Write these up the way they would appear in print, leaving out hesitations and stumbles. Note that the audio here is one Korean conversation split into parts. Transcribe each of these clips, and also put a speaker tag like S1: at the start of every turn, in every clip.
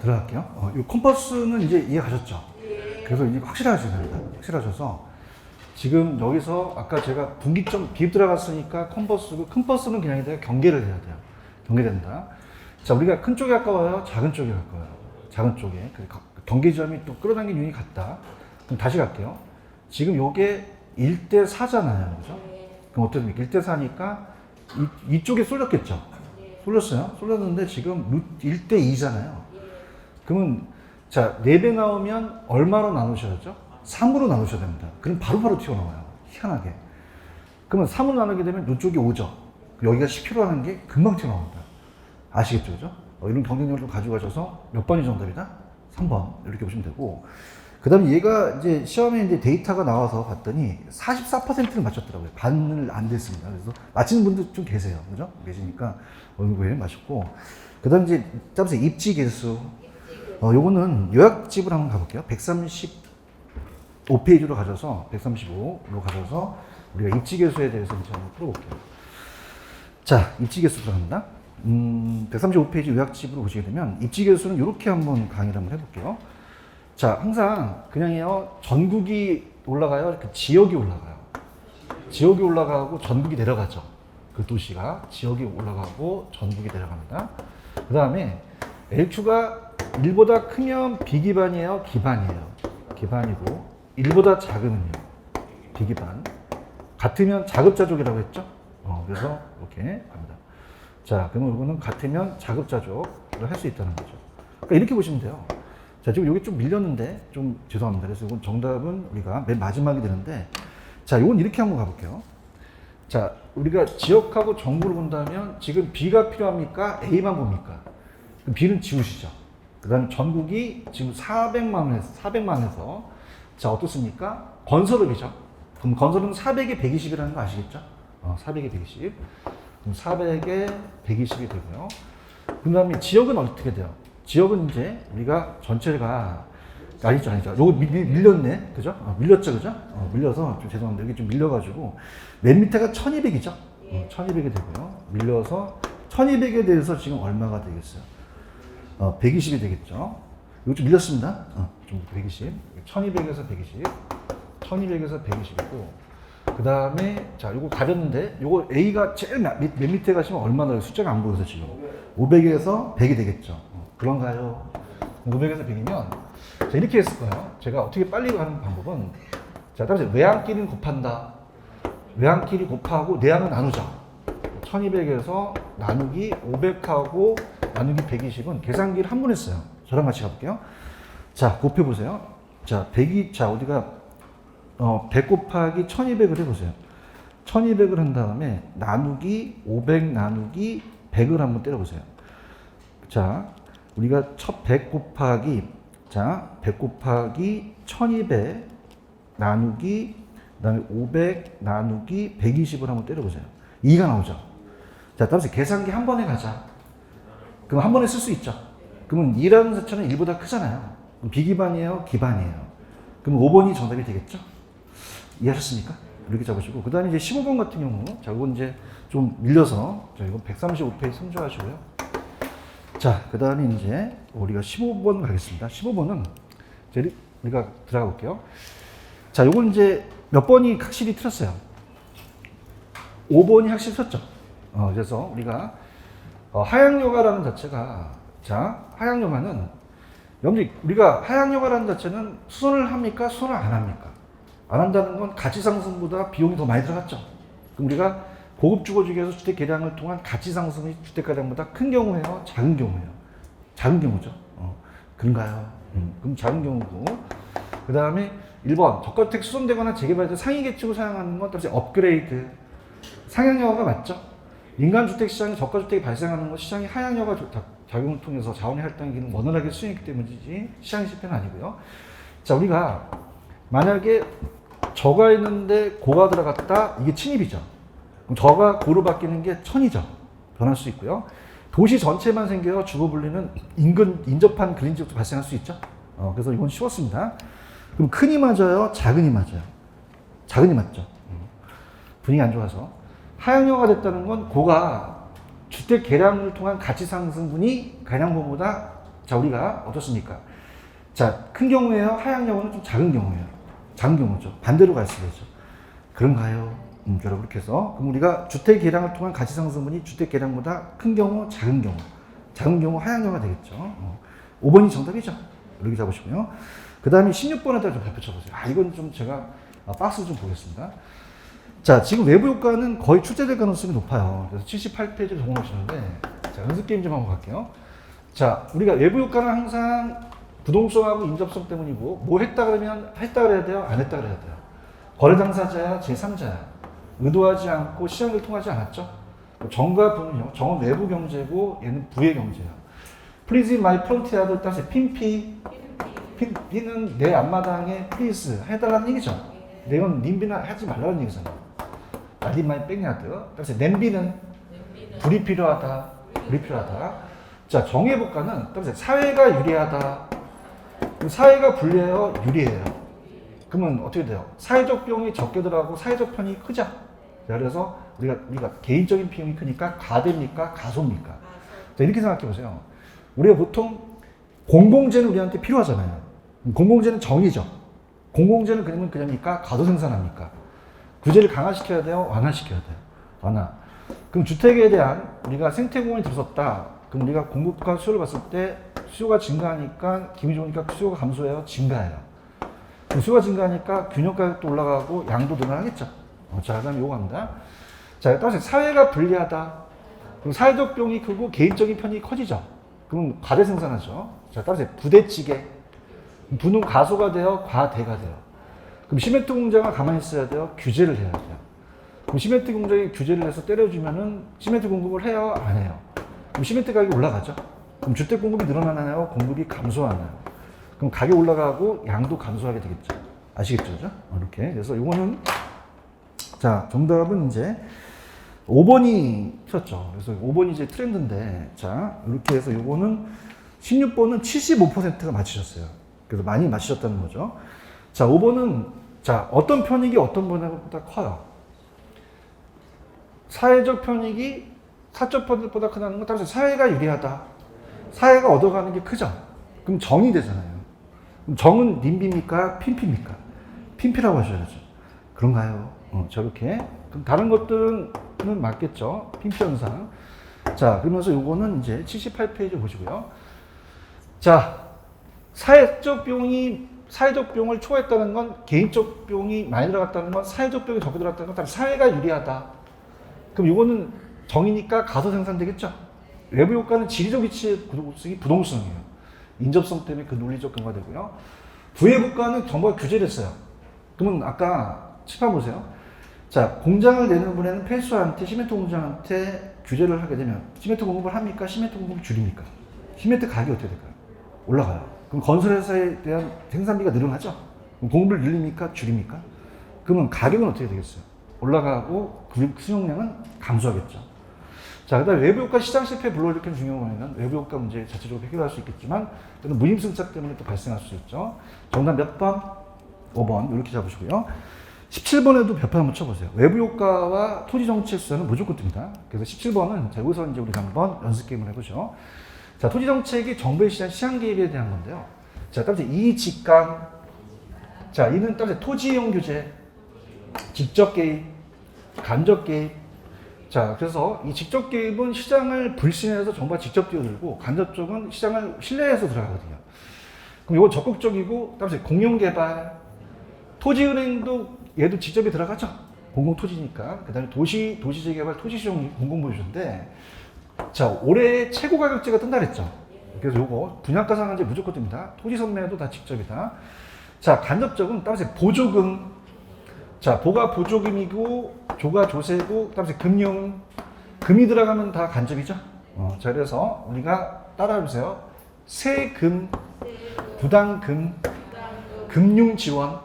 S1: 들어갈게요. 이 컴퍼스는 이제 이해가셨죠? 그래서 이제 확실하셔야 됩니다. 확실하셔서 지금 여기서 아까 제가 분기점 비입 들어갔으니까 컴퍼스고 큰 버스는 그냥 경계를 해야 돼요. 경계된다. 자, 우리가 큰 쪽에 가까워요? 작은 쪽에 가까워요? 작은 쪽에. 경계점이 또 끌어당긴 유닛이 같다. 그럼 다시 갈게요. 지금 요게 1대 4잖아요. 그죠? 그럼 어떻게 됩니까? 1대 4니까 이쪽에 쏠렸겠죠? 쏠렸어요? 쏠렸는데 지금 1대 2잖아요. 그러면 자, 4배 나오면 얼마로 나누셔야죠? 3으로 나누셔야 됩니다. 그럼 바로바로 튀어나와요. 희한하게. 그러면 3으로 나누게 되면 이쪽이 5죠. 여기가 10kg라는 게 금방 튀어나옵니다. 아시겠죠? 그죠? 이런 경쟁력을 좀 가져가셔서 몇 번이 정답이다? 3번. 이렇게 보시면 되고. 그 다음에 얘가 이제 시험에 이제 데이터가 나와서 봤더니 44%를 맞췄더라고요. 반을 안 됐습니다. 그래서 맞히는 분들 좀 계세요. 그죠? 계시니까 얼굴에 맞췄고. 그 다음에 이제 따라서 입지 개수. 요거는 요약집을 한번 가볼게요. 135페이지로 가셔서, 135로 가셔서 우리가 입지 개수에 대해서 이제 한번 풀어볼게요. 자, 입지 개수 들어갑니다. 135페이지 요약집으로 보시게 되면 입지 개수는 이렇게 한번 강의를 한번 해볼게요. 자, 항상 그냥요, 전국이 올라가요, 그 지역이 올라가요. 지역이 올라가고 전국이 내려가죠. 그 도시가 지역이 올라가고 전국이 내려갑니다. 그 다음에 LQ가 1보다 크면 비기반이에요, 기반이에요? 기반이고 1보다 작으면요, 비기반. 같으면 자급자족이라고 했죠? 그래서 이렇게 갑니다. 자, 그러면 이거는 같으면 자급자족을 할 수 있다는 거죠. 그러니까 이렇게 보시면 돼요. 자, 지금 여기 좀 밀렸는데 좀 죄송합니다. 그래서 이건 정답은 우리가 맨 마지막이 되는데, 자, 이건 이렇게 한번 가볼게요. 자, 우리가 지역하고 정부를 본다면 지금 B가 필요합니까? A만 봅니까? 그럼 B는 지우시죠. 그 다음에 전국이 지금 400만에서 자, 어떻습니까? 건설업이죠. 그럼 건설은 400에 120이라는 거 아시겠죠? 400에 120. 그럼 400에 120이 되고요. 그 다음에 지역은 어떻게 돼요? 지역은 이제 우리가 전체가 아니죠. 요거 밀렸네, 그죠? 밀렸죠, 그죠? 밀려서 좀 죄송합니다. 여기 좀 밀려가지고 맨 밑에가 1200이죠. 1200이 되고요. 밀려서 1200에 대해서 지금 얼마가 되겠어요? 120이 되겠죠. 이거 좀 밀렸습니다. 좀 120. 1200에서 120. 1200에서 120이고. 그 다음에, 자, 요거 가렸는데, 요거 A가 제일 맨 밑에 가시면 얼마나 숫자가 안 보여서 지금. 500에서 100이 되겠죠. 그런가요? 500에서 100이면, 자, 이렇게 했을 거예요. 제가 어떻게 빨리 가는 방법은, 자, 따라서 외항끼리는 곱한다. 외항끼리 곱하고 내항은 나누자. 1200에서 나누기 500하고 나누기 120은 계산기를 한 번 했어요. 저랑 같이 가볼게요. 자, 곱해보세요. 자, 100이, 자, 어디가, 100 곱하기 1200을 해보세요. 1200을 한 다음에 나누기 500 나누기 100을 한번 때려보세요. 자, 우리가 100 곱하기, 자, 100 곱하기 1200 나누기, 그 다음에 500 나누기 120을 한번 때려보세요. 2가 나오죠. 자, 따라서 계산기 한 번에 가자. 그럼 한 번에 쓸 수 있죠. 그러면 2라는 숫자는 1보다 크잖아요. 그럼 비기반이에요, 기반이에요. 그럼 5번이 정답이 되겠죠? 이해하셨습니까? 이렇게 잡으시고. 그 다음에 이제 15번 같은 경우, 자, 이건 이제 좀 밀려서, 자, 이건 135페이지 참조하시고요. 자, 그 다음에 이제 우리가 15번 가겠습니다. 15번은 우리가 들어가 볼게요. 자, 요건 이제 몇 번이 확실히 틀렸어요. 5번이 확실히 틀렸죠. 그래서 우리가 하양요가라는 자체가, 자, 하양요가는 여러분들 우리가 하양요가라는 자체는 수선을 합니까? 수선을 안 합니까? 안 한다는 건 가치상승보다 비용이 더 많이 들어갔죠. 그럼 우리가 고급 주거지구에서 주택 개량을 통한 가치상승이 주택 가량보다 큰 경우예요? 작은 경우예요? 작은 경우죠. 그런가요? 그럼 작은 경우고. 그 다음에 1번 저가주택 수선되거나 재개발에서 상위 계층을 사용하는 건 따라서 업그레이드. 상향여가가 맞죠? 민간주택 시장에 저가주택이 발생하는 건 시장이 하향여가 작용을 통해서 자원의 할당의 기능을 원활하게 수행했기 때문이지 시장의 실패는 아니고요. 자, 우리가 만약에 저가 있는데 고가 들어갔다, 이게 침입이죠. 그럼 저가 고로 바뀌는 게 천이죠. 변할 수 있고요. 도시 전체만 생겨요. 주거 분리는 인접한 그린 지역도 발생할 수 있죠. 그래서 이건 쉬웠습니다. 그럼 큰이 맞아요? 작은이 맞아요? 작은이 맞죠. 분위기 안 좋아서. 하향여가 됐다는 건 고가 주택 개량을 통한 가치 상승분이 가량분보다 자, 우리가 어떻습니까? 자, 큰 경우에요? 하향 경우는 좀 작은 경우예요. 작은 경우죠. 반대로 갈 수가 있죠. 그런가요? 여러분, 그렇게 해서. 그럼 우리가 주택 계량을 통한 가치 상승분이 주택 계량보다 큰 경우, 작은 경우. 작은 경우 하향 경우가 되겠죠. 5번이 정답이죠. 이렇게 잡으시고요. 그 다음에 16번에다 좀 발표 쳐보세요. 이건 좀 제가 박스 좀 보겠습니다. 자, 지금 외부 효과는 거의 출제될 가능성이 높아요. 그래서 78페이지를 적어놓으시는데, 자, 연습 게임 좀 한번 갈게요. 자, 우리가 외부 효과는 항상 부동성하고 인접성 때문이고, 뭐 했다 그러면 했다 그래야 돼요? 안 했다 그래야 돼요? 거래 당사자야, 제3자야. 의도하지 않고 시장을 통하지 않았죠? 정과 부는요, 정은 외부 경제고, 얘는 부의 경제야. Please in my front yard, 따라서 P는 내 앞마당에 please 해달라는 얘기죠. 내건 님비나 하지 말라는 얘기잖아. in my backyard. 따라서 냄비는 불이 필요하다. 불이 필요하다. 자, 정의해볼까는 따라서 사회가 유리하다. 사회가 불리해요? 유리해요? 그러면 어떻게 돼요? 사회적 비용이 적게 들어가고 사회적 편이 크죠? 그래서 우리가 개인적인 비용이 크니까 가대입니까? 가소입니까? 자, 이렇게 생각해 보세요. 우리가 보통 공공재는 우리한테 필요하잖아요. 공공재는 정의죠. 공공재는 그러면 그냥입니까? 가도 생산합니까? 규제를 강화시켜야 돼요? 완화시켜야 돼요? 완화. 그럼 주택에 대한 우리가 생태공원이 들어섰다. 그럼 우리가 공급과 수요를 봤을 때 수요가 증가하니까 기분이 좋으니까 수요가 감소해요? 증가해요. 그럼 수요가 증가하니까 균형 가격도 올라가고 양도 늘어나겠죠. 자, 그 다음에 요거 갑니다. 자, 따라서 사회가 불리하다. 그럼 사회적 비용이 크고 개인적인 편이 커지죠. 그럼 과대 생산하죠. 자, 따라서 부대찌개. 부는 가소가 돼요? 과대가 돼요? 그럼 시멘트 공장은 가만히 있어야 돼요? 규제를 해야 돼요? 그럼 시멘트 공장이 규제를 해서 때려주면은 시멘트 공급을 해요? 안 해요? 그럼 시멘트 가격이 올라가죠? 그럼 주택 공급이 늘어나나요? 공급이 감소하나요? 그럼 가격 올라가고 양도 감소하게 되겠죠. 아시겠죠? 그죠? 이렇게. 그래서 이거는, 자, 정답은 이제 5번이 틀렸죠. 그래서 5번이 이제 트렌드인데, 자, 이렇게 해서 이거는 16번은 75%가 맞추셨어요. 그래서 많이 맞추셨다는 거죠. 자, 5번은, 자, 어떤 편익이 어떤 편익보다 커요? 사회적 편익이 사적 편익보다 크다는 건 따라서 사회가 유리하다. 사회가 얻어가는 게 크죠? 그럼 정이 되잖아요. 그럼 정은 님비입니까? 핀피입니까? 핀피라고 하셔야죠. 그런가요? 저렇게. 그럼 다른 것들은 맞겠죠? 핀피 현상. 자, 그러면서 요거는 이제 78페이지 보시고요. 자, 사회적 비용을 초과했다는 건 개인적 비용이 많이 들어갔다는 건 사회적 비용이 적게 들어갔다는 건 사회가 유리하다. 그럼 요거는 정이니까 가소 생산되겠죠? 외부 효과는 지리적 위치의 부동성이에요. 인접성 때문에 그 논리적 근거가 되고요. 부의 국가는 정부가 규제를 했어요. 그러면 아까 칠판 보세요. 자, 공장을 내는 분에는 폐수한테 시멘트 공장한테 규제를 하게 되면 시멘트 공급을 합니까? 시멘트 공급을 줄입니까? 시멘트 가격이 어떻게 될까요? 올라가요. 그럼 건설회사에 대한 생산비가 늘어나죠? 그럼 공급을 늘립니까? 줄입니까? 그러면 가격은 어떻게 되겠어요? 올라가고 수용량은 감소하겠죠. 자, 그 다음에 외부 효과 시장 실패 불러일으키는 중요한 거는 외부 효과 문제 자체적으로 해결할 수 있겠지만 무임승차 때문에 또 발생할 수 있죠. 정답 몇 번? 5번 이렇게 잡으시고요. 17번에도 별표 한번 쳐보세요. 외부 효과와 토지 정책 수사는 무조건 뜹니다. 그래서 17번은 자, 여기서 이제 우리가 한번 연습 게임을 해보죠. 자, 토지 정책이 정부의 시장 개입에 대한 건데요. 자, 따라서 이 직감. 자, 이는 따라서 토지 이용 규제, 직접 개입, 간접 개입. 자, 그래서 이 직접 개입은 시장을 불신해서 정부가 직접 뛰어들고 간접 쪽은 시장을 신뢰해서 들어가거든요. 그럼 이건 적극적이고, 따라서 공용개발, 토지은행도 얘도 직접이 들어가죠. 공공토지니까. 그 다음에 도시재개발, 토지시용 공공보유주인데, 자, 올해 최고 가격제가 뜬다 그랬죠. 그래서 요거 분양가 상한제 무조건 뜹니다. 토지 선매도 다 직접이다. 자, 간접적은 따라서 보조금. 자, 보가 보조금이고 조가 조세고 따라서 금이 들어가면 다 간접이죠. 자, 그래서 우리가 따라해보세요. 세금, 부담금, 금융지원,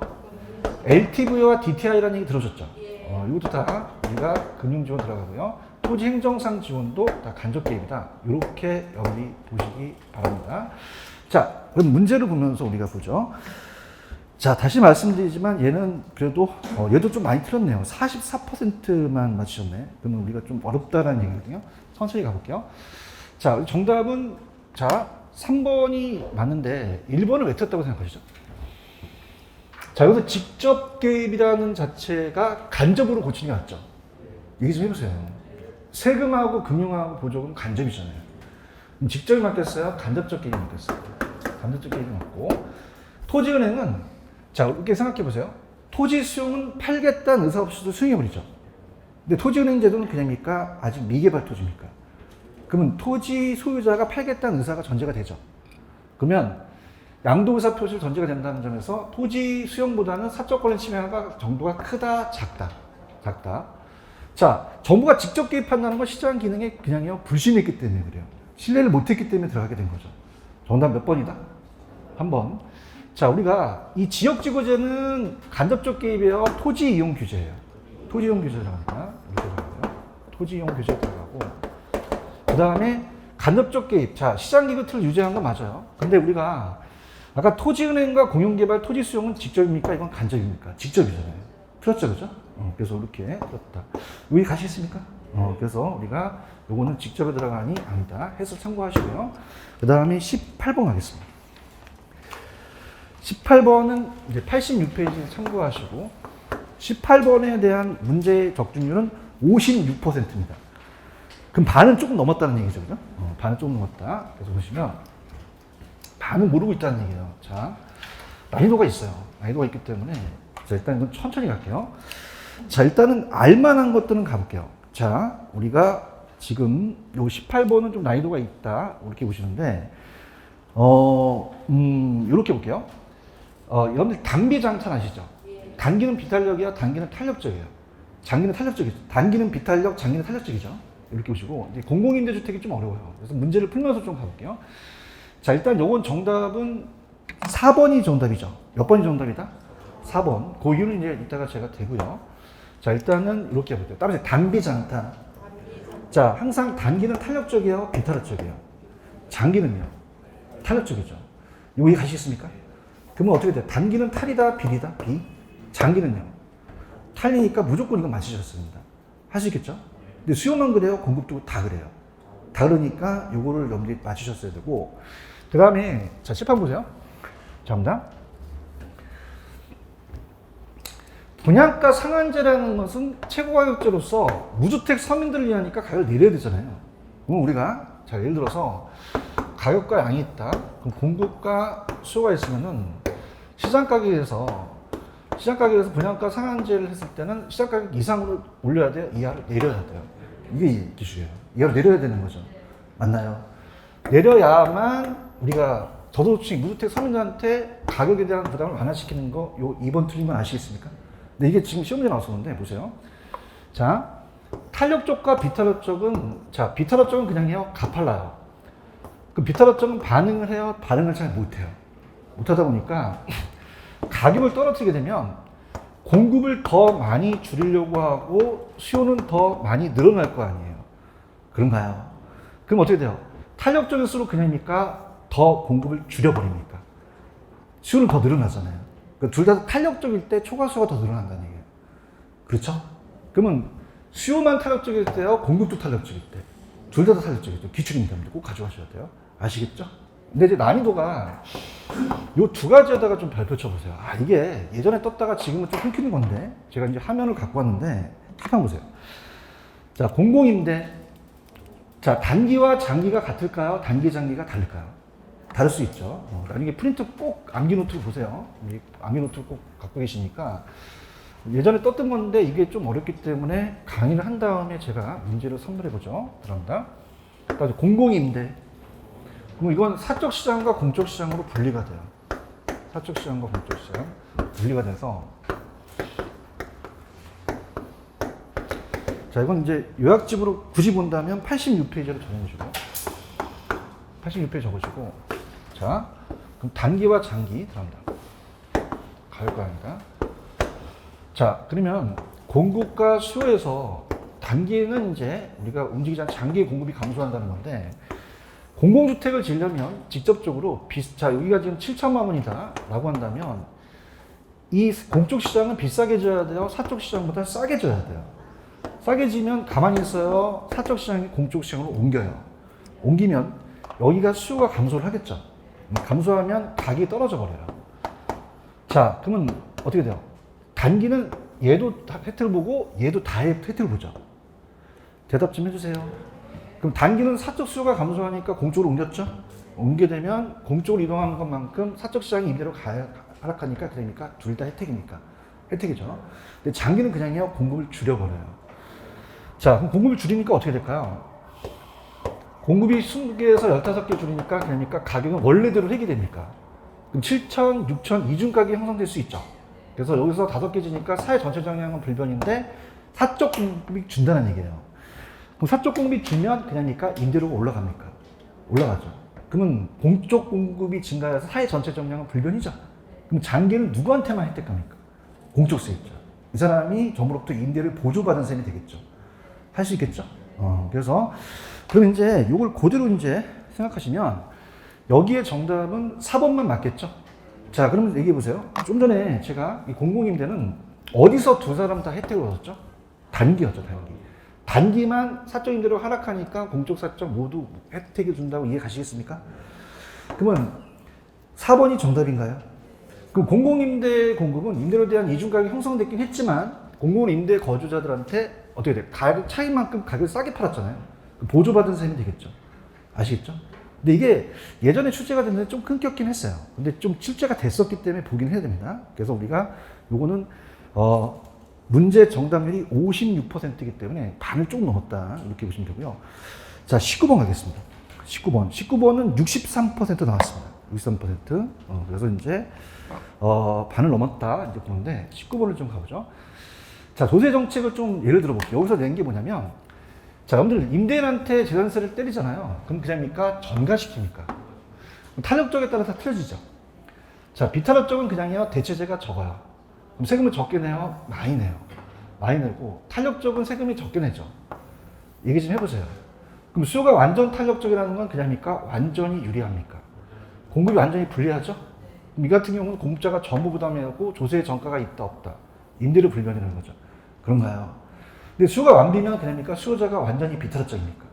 S1: LTV와 DTI라는 얘기 들어줬죠. 이것도 다 우리가 금융지원 들어가고요. 토지 행정상 지원도 다 간접 개입이다. 이렇게 여러분이 보시기 바랍니다. 자, 그럼 문제를 보면서 우리가 보죠. 자, 다시 말씀드리지만 얘는 그래도 얘도 좀 많이 틀렸네요. 44%만 맞추셨네. 그러면 우리가 좀 어렵다라는 얘기거든요. 천천히 가볼게요. 자, 정답은 자, 3번이 맞는데 1번을 왜 틀었다고 생각하시죠? 자, 여기서 직접 개입이라는 자체가 간접으로 고치는 게 낫죠. 얘기 좀 해보세요. 세금하고 금융하고 보조금 간접이잖아요. 그럼 직접이 맞겠어요? 간접적 개입이 맞겠어요? 간접적 개입이 맞고, 토지은행은, 자, 이렇게 생각해 보세요. 토지 수용은 팔겠다는 의사 없이도 수용해버리죠. 근데 토지은행 제도는 그냥입니까? 아직 미개발 토지입니까? 그러면 토지 소유자가 팔겠다는 의사가 전제가 되죠. 그러면 양도의사 표시를 전제가 된다는 점에서 토지 수용보다는 사적 권리 침해가 정도가 크다, 작다. 작다. 자, 정부가 직접 개입한다는 건 시장 기능에 그냥요 불신했기 때문에 그래요. 신뢰를 못했기 때문에 들어가게 된 거죠. 정답 몇 번이다? 한 번. 자, 우리가 이 지역지구제는 간접적 개입이에요. 토지 이용 규제예요. 토지 이용 규제 들어가니까 이렇게 들어가고요. 토지 이용 규제 들어가고, 그 다음에 간접적 개입. 자, 시장기구 틀을 유지한 건 맞아요. 근데 우리가 아까 토지은행과 공용개발 토지 수용은 직접입니까? 이건 간접입니까? 직접이잖아요. 틀었죠, 그죠? 그래서 이렇게 틀었다. 여기 가시겠습니까? 그래서 우리가 요거는 직접에 들어가니 아니다 해서 참고하시고요. 그 다음에 18번 가겠습니다. 18번은 이제 86페이지 참고하시고, 18번에 대한 문제의 적중률은 56%입니다. 그럼 반은 조금 넘었다는 얘기죠, 그죠? 반은 조금 넘었다. 그래서 보시면 반은 모르고 있다는 얘기예요. 자, 난이도가 있어요. 난이도가 있기 때문에, 자, 일단 이건 천천히 갈게요. 자, 일단은 알만한 것들은 가볼게요. 자, 우리가 지금 요 18번은 좀 난이도가 있다. 이렇게 보시는데, 이렇게 볼게요. 여러분들 단비장탄 아시죠? 단기는 비탄력이야, 단기는 탄력적이에요. 장기는 탄력적이죠. 단기는 비탄력, 장기는 탄력적이죠. 이렇게 보시고, 이제 공공임대주택이 좀 어려워요. 그래서 문제를 풀면서 좀 가볼게요. 자, 일단 요건 정답은 4번이 정답이죠. 몇 번이 정답이다? 4번. 그 이유는 이제 이따가 제가 되고요. 자, 일단은 이렇게 해볼게요. 따라서 단비장탄. 자, 항상 단기는 탄력적이에요, 비탄력적이에요. 장기는요, 탄력적이죠. 여기 가시겠습니까? 그러면 어떻게 돼요? 단기는 탈이다, 비리다, 비. 장기는요, 탈이니까 무조건 이거 맞으셨습니다. 하시겠죠? 근데 수요만 그래요? 공급도 다 그래요. 다 그러니까 요거를 염두에 맞추셨어야 되고, 그 다음에, 자, 칠판 보세요. 잠깐. 분양가 상한제라는 것은 최고가격제로서 무주택 서민들을 위하니까 가격을 내려야 되잖아요. 그럼 우리가, 자, 예를 들어서 가격과 양이 있다. 그럼 공급과 수요가 있으면은 시장가격에서 분양가 상한제를 했을 때는 시장가격 이상으로 올려야 돼요? 이하로 내려야 돼요? 이게 기준이에요. 이하로 내려야 되는 거죠. 맞나요? 내려야만 우리가 저소득층 무주택 서민들한테 가격에 대한 부담을 완화시키는 거, 요 2번 틀리면 아시겠습니까? 근데 이게 지금 시험에 나왔었는데, 보세요. 자, 탄력 쪽과 비탄력 쪽은, 자, 비탄력 쪽은 그냥 해요. 가팔라요. 그 비탄력 쪽은 반응을 해요. 반응을 잘 못해요. 못하다 보니까 가격을 떨어뜨리게 되면 공급을 더 많이 줄이려고 하고 수요는 더 많이 늘어날 거 아니에요. 그런가요? 그럼 어떻게 돼요? 탄력 쪽일수록 그냥입니까? 더 공급을 줄여버립니까? 수요는 더 늘어나잖아요. 그러니까 둘 다 탄력적일 때 초과수요가 더 늘어난다는 얘기예요. 그렇죠? 그러면 수요만 탄력적일 때요, 공급도 탄력적일 때. 둘 다 탄력적이죠. 기출입니다. 꼭 가져가셔야 돼요. 아시겠죠? 근데 이제 난이도가 요 두 가지에다가 좀 발표 쳐보세요. 아, 이게 예전에 떴다가 지금은 좀 끊기는 건데, 제가 이제 화면을 갖고 왔는데, 한번 보세요. 자, 공공임대. 자, 단기와 장기가 같을까요? 단기, 장기가 다를까요? 다를 수 있죠. 나중에 프린트 꼭 암기 노트를 보세요. 암기 노트를 꼭 갖고 계시니까. 예전에 떴던 건데 이게 좀 어렵기 때문에 강의를 한 다음에 제가 문제를 선물해보죠. 들어갑니다. 그다음에 공공임대. 그럼 이건 사적 시장과 공적 시장으로 분리가 돼요. 사적 시장과 공적 시장 분리가 돼서, 자, 이건 이제 요약집으로 굳이 본다면 86페이지로 적어주시고, 86페이지 적으시고, 자, 그럼 단기와 장기 들어갑니다. 가격과입니다. 자, 그러면 공급과 수요에서 단기는 이제 우리가 움직이지 않는 장기 공급이 감소한다는 건데, 공공주택을 지으려면 직접적으로 자, 여기가 지금 7천만 원이다 라고 한다면 이 공적 시장은 비싸게 져야 돼요? 사적 시장보다 싸게 져야 돼요? 싸게 지면 가만히 있어요? 사적 시장이 공적 시장으로 옮겨요. 옮기면 여기가 수요가 감소를 하겠죠. 감소하면 가격이 떨어져 버려요. 자, 그러면 어떻게 돼요? 단기는 얘도 다 혜택을 보고 얘도 다 혜택을 보죠. 대답 좀 해주세요. 그럼 단기는 사적 수요가 감소하니까 공적으로 옮겼죠? 옮게 되면 공적으로 이동하는 것만큼 사적 시장이 이대로 하락하니까 그러니까 둘 다 혜택이니까 혜택이죠. 근데 장기는 그냥요 공급을 줄여버려요. 자, 그럼 공급을 줄이니까 어떻게 될까요? 공급이 20개에서 15개 줄이니까 그러니까 가격은 원래대로 회귀 됩니까? 그럼 7천, 6천, 이중 가격이 형성될 수 있죠. 그래서 여기서 5개 지니까 사회 전체 정량은 불변인데 사적 공급이 준다는 얘기예요. 그럼 사적 공급이 주면 그러니까 임대료가 올라갑니까? 올라가죠. 그러면 공적 공급이 증가해서 사회 전체 정량은 불변이죠. 그럼 장기는 누구한테만 혜택합니까? 공적 세입자. 이 사람이 정부로부터 임대를 보조받은 셈이 되겠죠. 할 수 있겠죠? 그래서 그럼 이제 이걸 그대로 이제 생각하시면 여기에 정답은 4번만 맞겠죠? 자, 그러면 얘기해 보세요. 좀 전에 제가 이 공공임대는 어디서 두 사람 다 혜택을 얻었죠? 단기였죠, 단기. 단기만 사적 임대료 하락하니까 공적 사적 모두 혜택을 준다고 이해 가시겠습니까? 그러면 4번이 정답인가요? 그럼 공공임대 공급은 임대료에 대한 이중가격이 형성됐긴 했지만 공공임대 거주자들한테 어떻게 돼요? 가격 차이만큼 가격을 싸게 팔았잖아요. 보조받은 셈이 되겠죠. 아시겠죠? 근데 이게 예전에 출제가 됐는데 좀 끊겼긴 했어요. 근데 좀 출제가 됐었기 때문에 보긴 해야 됩니다. 그래서 우리가 요거는 문제 정답률이 56%이기 때문에 반을 조금 넘었다 이렇게 보시면 되고요. 자, 19번 가겠습니다. 19번은 63% 나왔습니다. 63%. 그래서 이제 반을 넘었다 이제 보는데 19번을 좀 가보죠. 자, 조세 정책을 좀 예를 들어 볼게요. 여기서 낸 게 뭐냐면, 자, 여러분들 임대인한테 재산세를 때리잖아요. 그럼 그냥입니까? 전가시킵니까? 탄력적에 따라 다 틀려지죠. 자, 비탄력적은 그냥요 대체제가 적어요. 그럼 세금을 적게 내요? 많이 내요. 많이 내고, 탄력적은 세금이 적게 내죠. 얘기 좀 해보세요. 그럼 수요가 완전 탄력적이라는 건 그냥입니까? 완전히 유리합니까? 공급이 완전히 불리하죠? 그럼 이 같은 경우는 공급자가 전부 부담하고 조세의 정가가 있다 없다. 임대료 불변이라는 거죠. 그런가요? 근데 수요가 완비면 그냥입니까? 수요자가 완전히 비탄력적입니까?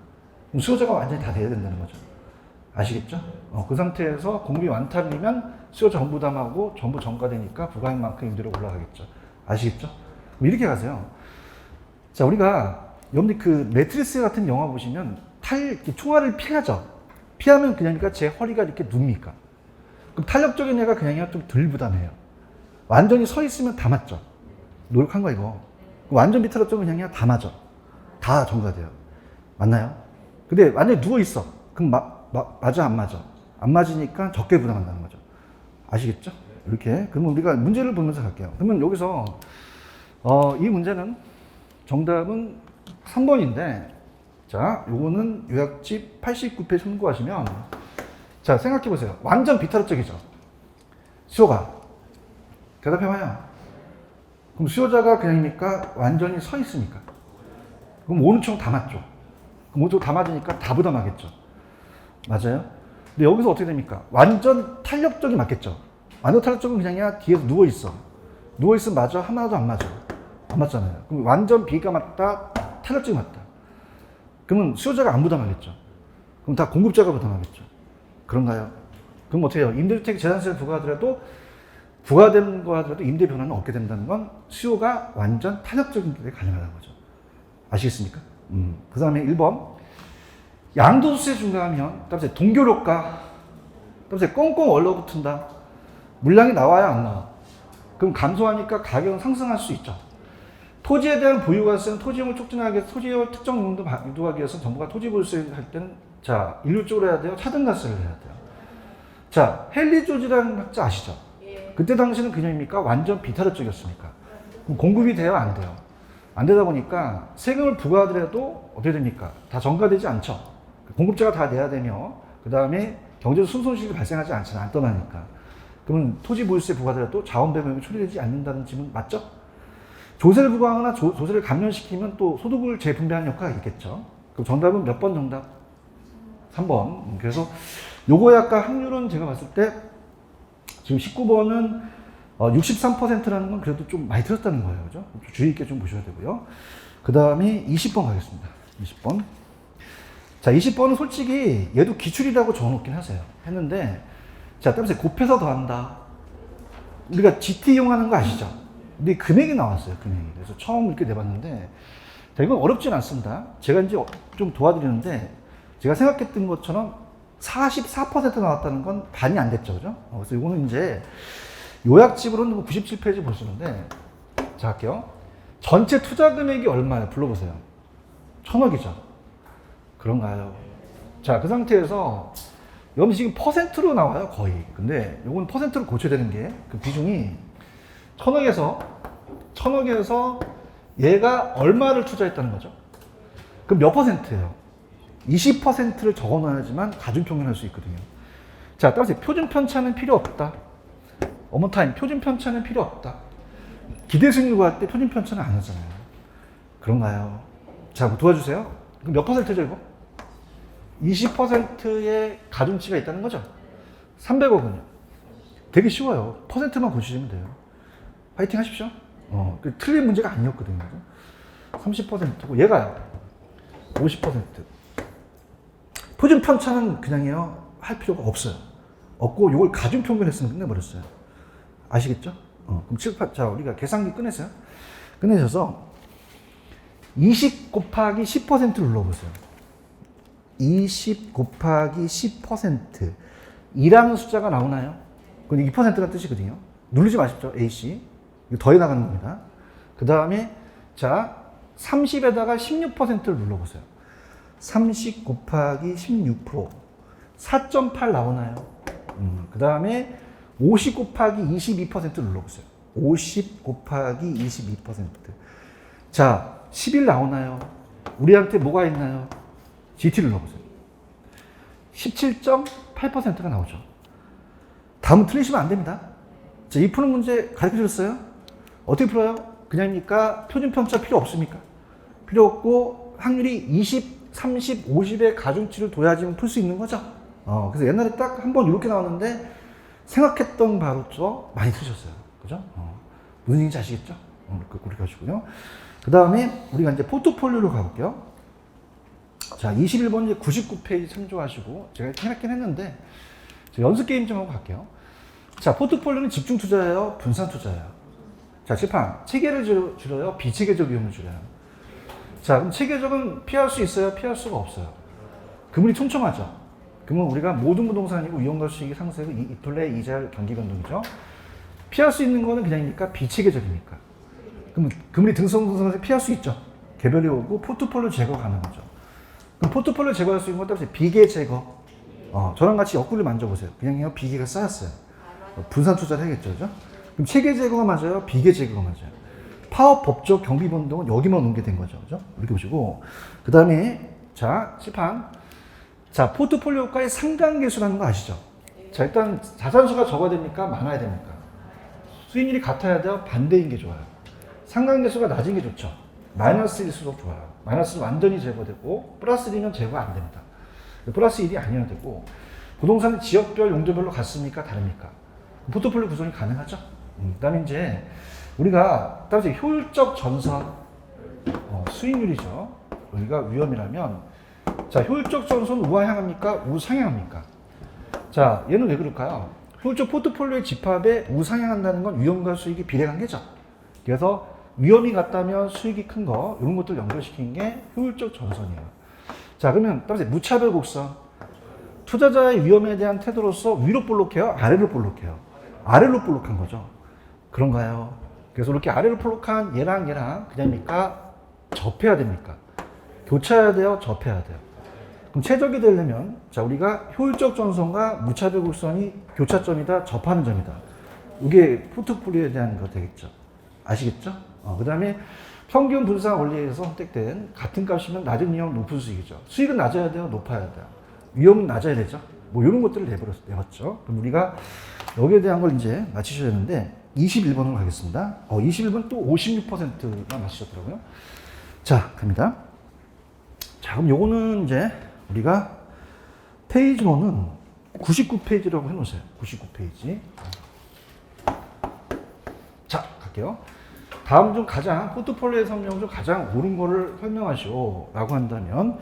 S1: 그럼 수요자가 완전히 다 돼야 된다는 거죠. 아시겠죠? 그 상태에서 공급이 완탈이면 수요자 전부 부담하고 전부 정가되니까 부가액만큼 임대료가 올라가겠죠. 아시겠죠? 이렇게 가세요. 자, 우리가 여러분들 그 매트리스 같은 영화 보시면 총알을 피하죠. 피하면 그냥니까 제 허리가 이렇게 눕니까? 그럼 탄력적인 애가 그냥 좀 덜 부담해요. 완전히 서 있으면 다 맞죠. 노력한 거 이거. 완전 비탄력적은 그냥 다 맞아. 다 정가돼요. 맞나요? 근데 완전히 누워 있어. 그럼 맞아 안 맞아? 안 맞으니까 적게 부담한다는 거죠. 아시겠죠? 이렇게. 그러면 우리가 문제를 보면서 갈게요. 그러면 여기서 이 문제는 정답은 3번인데, 자, 요거는 요약집 89페이지 참고하시면, 자, 생각해 보세요. 완전 비탄력적이죠. 수요가. 대답해봐요. 그럼 수요자가 그냥입니까? 완전히 서 있으니까. 그럼 오른쪽 다 맞죠. 그럼 오른쪽 다 맞으니까 다 부담하겠죠. 맞아요? 근데 여기서 어떻게 됩니까? 완전 탄력적이 맞겠죠. 완전 탄력적은 그냥 뒤에서 누워있어. 누워있으면 맞아? 하나도 안 맞아. 안 맞잖아요. 그럼 완전 비가 맞다? 탄력적이 맞다. 그러면 수요자가 안 부담하겠죠. 그럼 다 공급자가 부담하겠죠. 그런가요? 그럼 어떻게 해요? 임대주택 재산세를 부과하더라도 부과된 거 하더라도 임대 변화는 없게 된다는 건 수요가 완전 탄력적인 게 가능하다는 거죠. 아시겠습니까? 그 다음에 1번. 양도세 중과하면, 다음에 동교료가, 다음에 꽁꽁 얼러붙은다. 물량이 나와야 안 나와. 그럼 감소하니까 가격은 상승할 수 있죠. 토지에 대한 보유가세는 토지용을 촉진하기 위해서 토지의 특정 용도 유도하기 위해서 정부가 토지보유세를 할 때는, 자, 일률적으로 해야 돼요? 차등가세를 해야 돼요. 자, 헨리 조지라는 학자 아시죠? 그때 당시는 그냥입니까? 완전 비탄력적이었습니까? 그럼 공급이 돼요? 안 돼요? 안 되다 보니까 세금을 부과하더라도 어떻게 됩니까? 다 전가되지 않죠. 공급자가 다 내야 되며, 그 다음에 경제적 순손실이 발생하지 않잖아요. 안 떠나니까. 그러면 토지 보유세 부과하더라도 자원 배분이 처리되지 않는다는 질문 맞죠? 조세를 부과하거나 조세를 감면시키면 또 소득을 재분배하는 효과가 있겠죠. 그럼 정답은 몇 번 정답? 3번. 그래서 요거의 아까 확률은 제가 봤을 때 지금 19번은 63%라는 건 그래도 좀 많이 들었다는 거예요. 그죠? 주의 있게 좀 보셔야 되고요. 그 다음에 20번 가겠습니다. 20번. 자, 20번은 솔직히 얘도 기출이라고 적어놓긴 하세요. 했는데, 자, 따라서 곱해서 더한다. 우리가 GT 이용하는 거 아시죠? 근데 금액이 나왔어요, 금액이. 그래서 처음 이렇게 내봤는데, 자, 이건 어렵진 않습니다. 제가 이제 좀 도와드리는데, 제가 생각했던 것처럼 44% 나왔다는 건 반이 안 됐죠, 그죠? 그래서 이거는 이제 요약집으로는 97페이지 보시는데, 자, 할게요. 전체 투자 금액이 얼마예요? 불러보세요. 1,000억이죠. 그런가요? 자, 그 상태에서 여기 지금 퍼센트로 나와요, 거의. 근데 요건 퍼센트로 고쳐야 되는 게 그 비중이 1,000억에서 얘가 얼마를 투자했다는 거죠? 그럼 몇 퍼센트예요? 20%를 적어 놔야지만 가중평균할 수 있거든요. 자, 따라서 표준 편차는 필요 없다. 어머타임, 표준 편차는 필요 없다. 기대 수익률 구할 때 표준 편차는 안 하잖아요. 그런가요? 자, 뭐 도와주세요. 그럼 몇 퍼센트죠, 이거? 20%의 가중치가 있다는 거죠? 300억은요? 되게 쉬워요. 퍼센트만 고치시면 돼요. 파이팅 하십시오. 틀린 문제가 아니었거든요. 30%고, 얘가요. 50%. 표준 편차는 그냥요, 할 필요가 없어요. 없고, 이걸 가중평균했으면 끝내버렸어요. 아시겠죠? 그럼 7, 8, 자, 우리가 계산기 꺼내세요. 꺼내셔서 20 곱하기 10%를 눌러보세요. 20 곱하기 10%. 2라는 숫자가 나오나요? 그건 2%라는 뜻이거든요. 누르지 마십시오. AC. 이거 더해 나가는 겁니다. 그 다음에, 자, 30에다가 16%를 눌러보세요. 30 곱하기 16%. 4.8 나오나요? 그 다음에 50 곱하기 22% 눌러보세요. 50 곱하기 22%. 자, 11 나오나요? 우리한테 뭐가 있나요? GT를 넣어보세요. 17.8%가 나오죠. 다음은 틀리시면 안 됩니다. 자, 이 푸는 문제 가르쳐 주셨어요? 어떻게 풀어요? 그냥입니까? 표준 편차 필요 없습니까? 필요 없고 확률이 20, 30, 50의 가중치를 둬야지만 풀 수 있는 거죠. 그래서 옛날에 딱 한 번 이렇게 나왔는데 생각했던 바로 좀 많이 틀리셨어요. 그죠? 무슨 얘기인지 아시겠죠? 그렇게 하시고요. 그 다음에 우리가 이제 포트폴리오로 가볼게요. 자, 21번 이제 99페이지 참조하시고, 제가 해놨긴 했는데, 연습 게임 좀 하고 갈게요. 자, 포트폴리오는 집중 투자예요? 분산 투자예요? 자, 칠판. 체계를 줄여요? 비체계적 비용을 줄여요? 자, 그럼 체계적은 피할 수 있어요? 피할 수가 없어요? 그물이 촘촘하죠? 그러면 우리가 모든 부동산이고 위험과 수익이 상승이고 이플레, 이자율, 경기 변동이죠? 피할 수 있는 거는 그냥입니까? 비체계적입니까? 그럼 그물이 등성등성해서 피할 수 있죠? 개별이 오고 포트폴리오 제거 가능하죠? 그럼 포트폴리오 제거할 수 있는 건 따라서 비계 제거. 저랑 같이 옆구리를 만져보세요. 그냥요, 비계가 쌓였어요. 분산 투자를 해야겠죠, 그죠? 그럼 체계 제거가 맞아요? 비계 제거가 맞아요? 파업, 법적, 경비 변동은 여기만 놓게 된 거죠, 그죠? 이렇게 보시고. 그 다음에, 자, 칠판. 자, 포트폴리오가의 상당계수라는 거 아시죠? 자, 일단 자산수가 적어야 됩니까? 많아야 됩니까? 수익률이 같아야 돼요? 반대인 게 좋아요. 상당계수가 낮은 게 좋죠. 마이너스일수록 좋아요. 마이너스는 완전히 제거되고 플러스 1이면 제거 안 됩니다. 플러스 1이 아니어야 되고 부동산은 지역별 용도별로 같습니까? 다릅니까? 포트폴리오 구성이 가능하죠. 그 다음에 이제 우리가 따라서 효율적 전선 수익률이죠. 여기가 위험이라면 자, 효율적 전선 우하향합니까? 우상향합니까? 자, 얘는 왜 그럴까요? 효율적 포트폴리오의 집합에 우상향한다는 건 위험과 수익이 비례관계죠. 그래서 위험이 같다면 수익이 큰 거, 이런 것들 연결시킨 게 효율적 전선이에요. 자, 그러면 따라서 무차별 곡선. 투자자의 위험에 대한 태도로서 위로 볼록해요? 아래로 볼록해요? 아래로 볼록한 거죠. 그런가요? 그래서 이렇게 아래로 볼록한 얘랑 그냥입니까? 접해야 됩니까? 교차해야 돼요? 접해야 돼요? 그럼 최적이 되려면, 자, 우리가 효율적 전선과 무차별 곡선이 교차점이다, 접하는 점이다. 이게 포트폴리오에 대한 거 되겠죠. 아시겠죠? 그 다음에 평균 분산 원리에서 선택된 같은 값이면 낮은 위험, 높은 수익이죠. 수익은 낮아야 돼요? 높아야 돼요? 위험은 낮아야 되죠? 뭐 이런 것들을 내봤죠. 그럼 우리가 여기에 대한 걸 이제 맞히셔야 되는데 21번으로 가겠습니다. 21번 또 56%가 맞히셨더라고요. 자, 갑니다. 자, 그럼 요거는 이제 우리가 페이지로는 99페이지라고 해놓으세요. 99페이지. 자, 갈게요. 다음 중 가장 포트폴리오의 설명 중 가장 옳은 거를 설명하시오 라고 한다면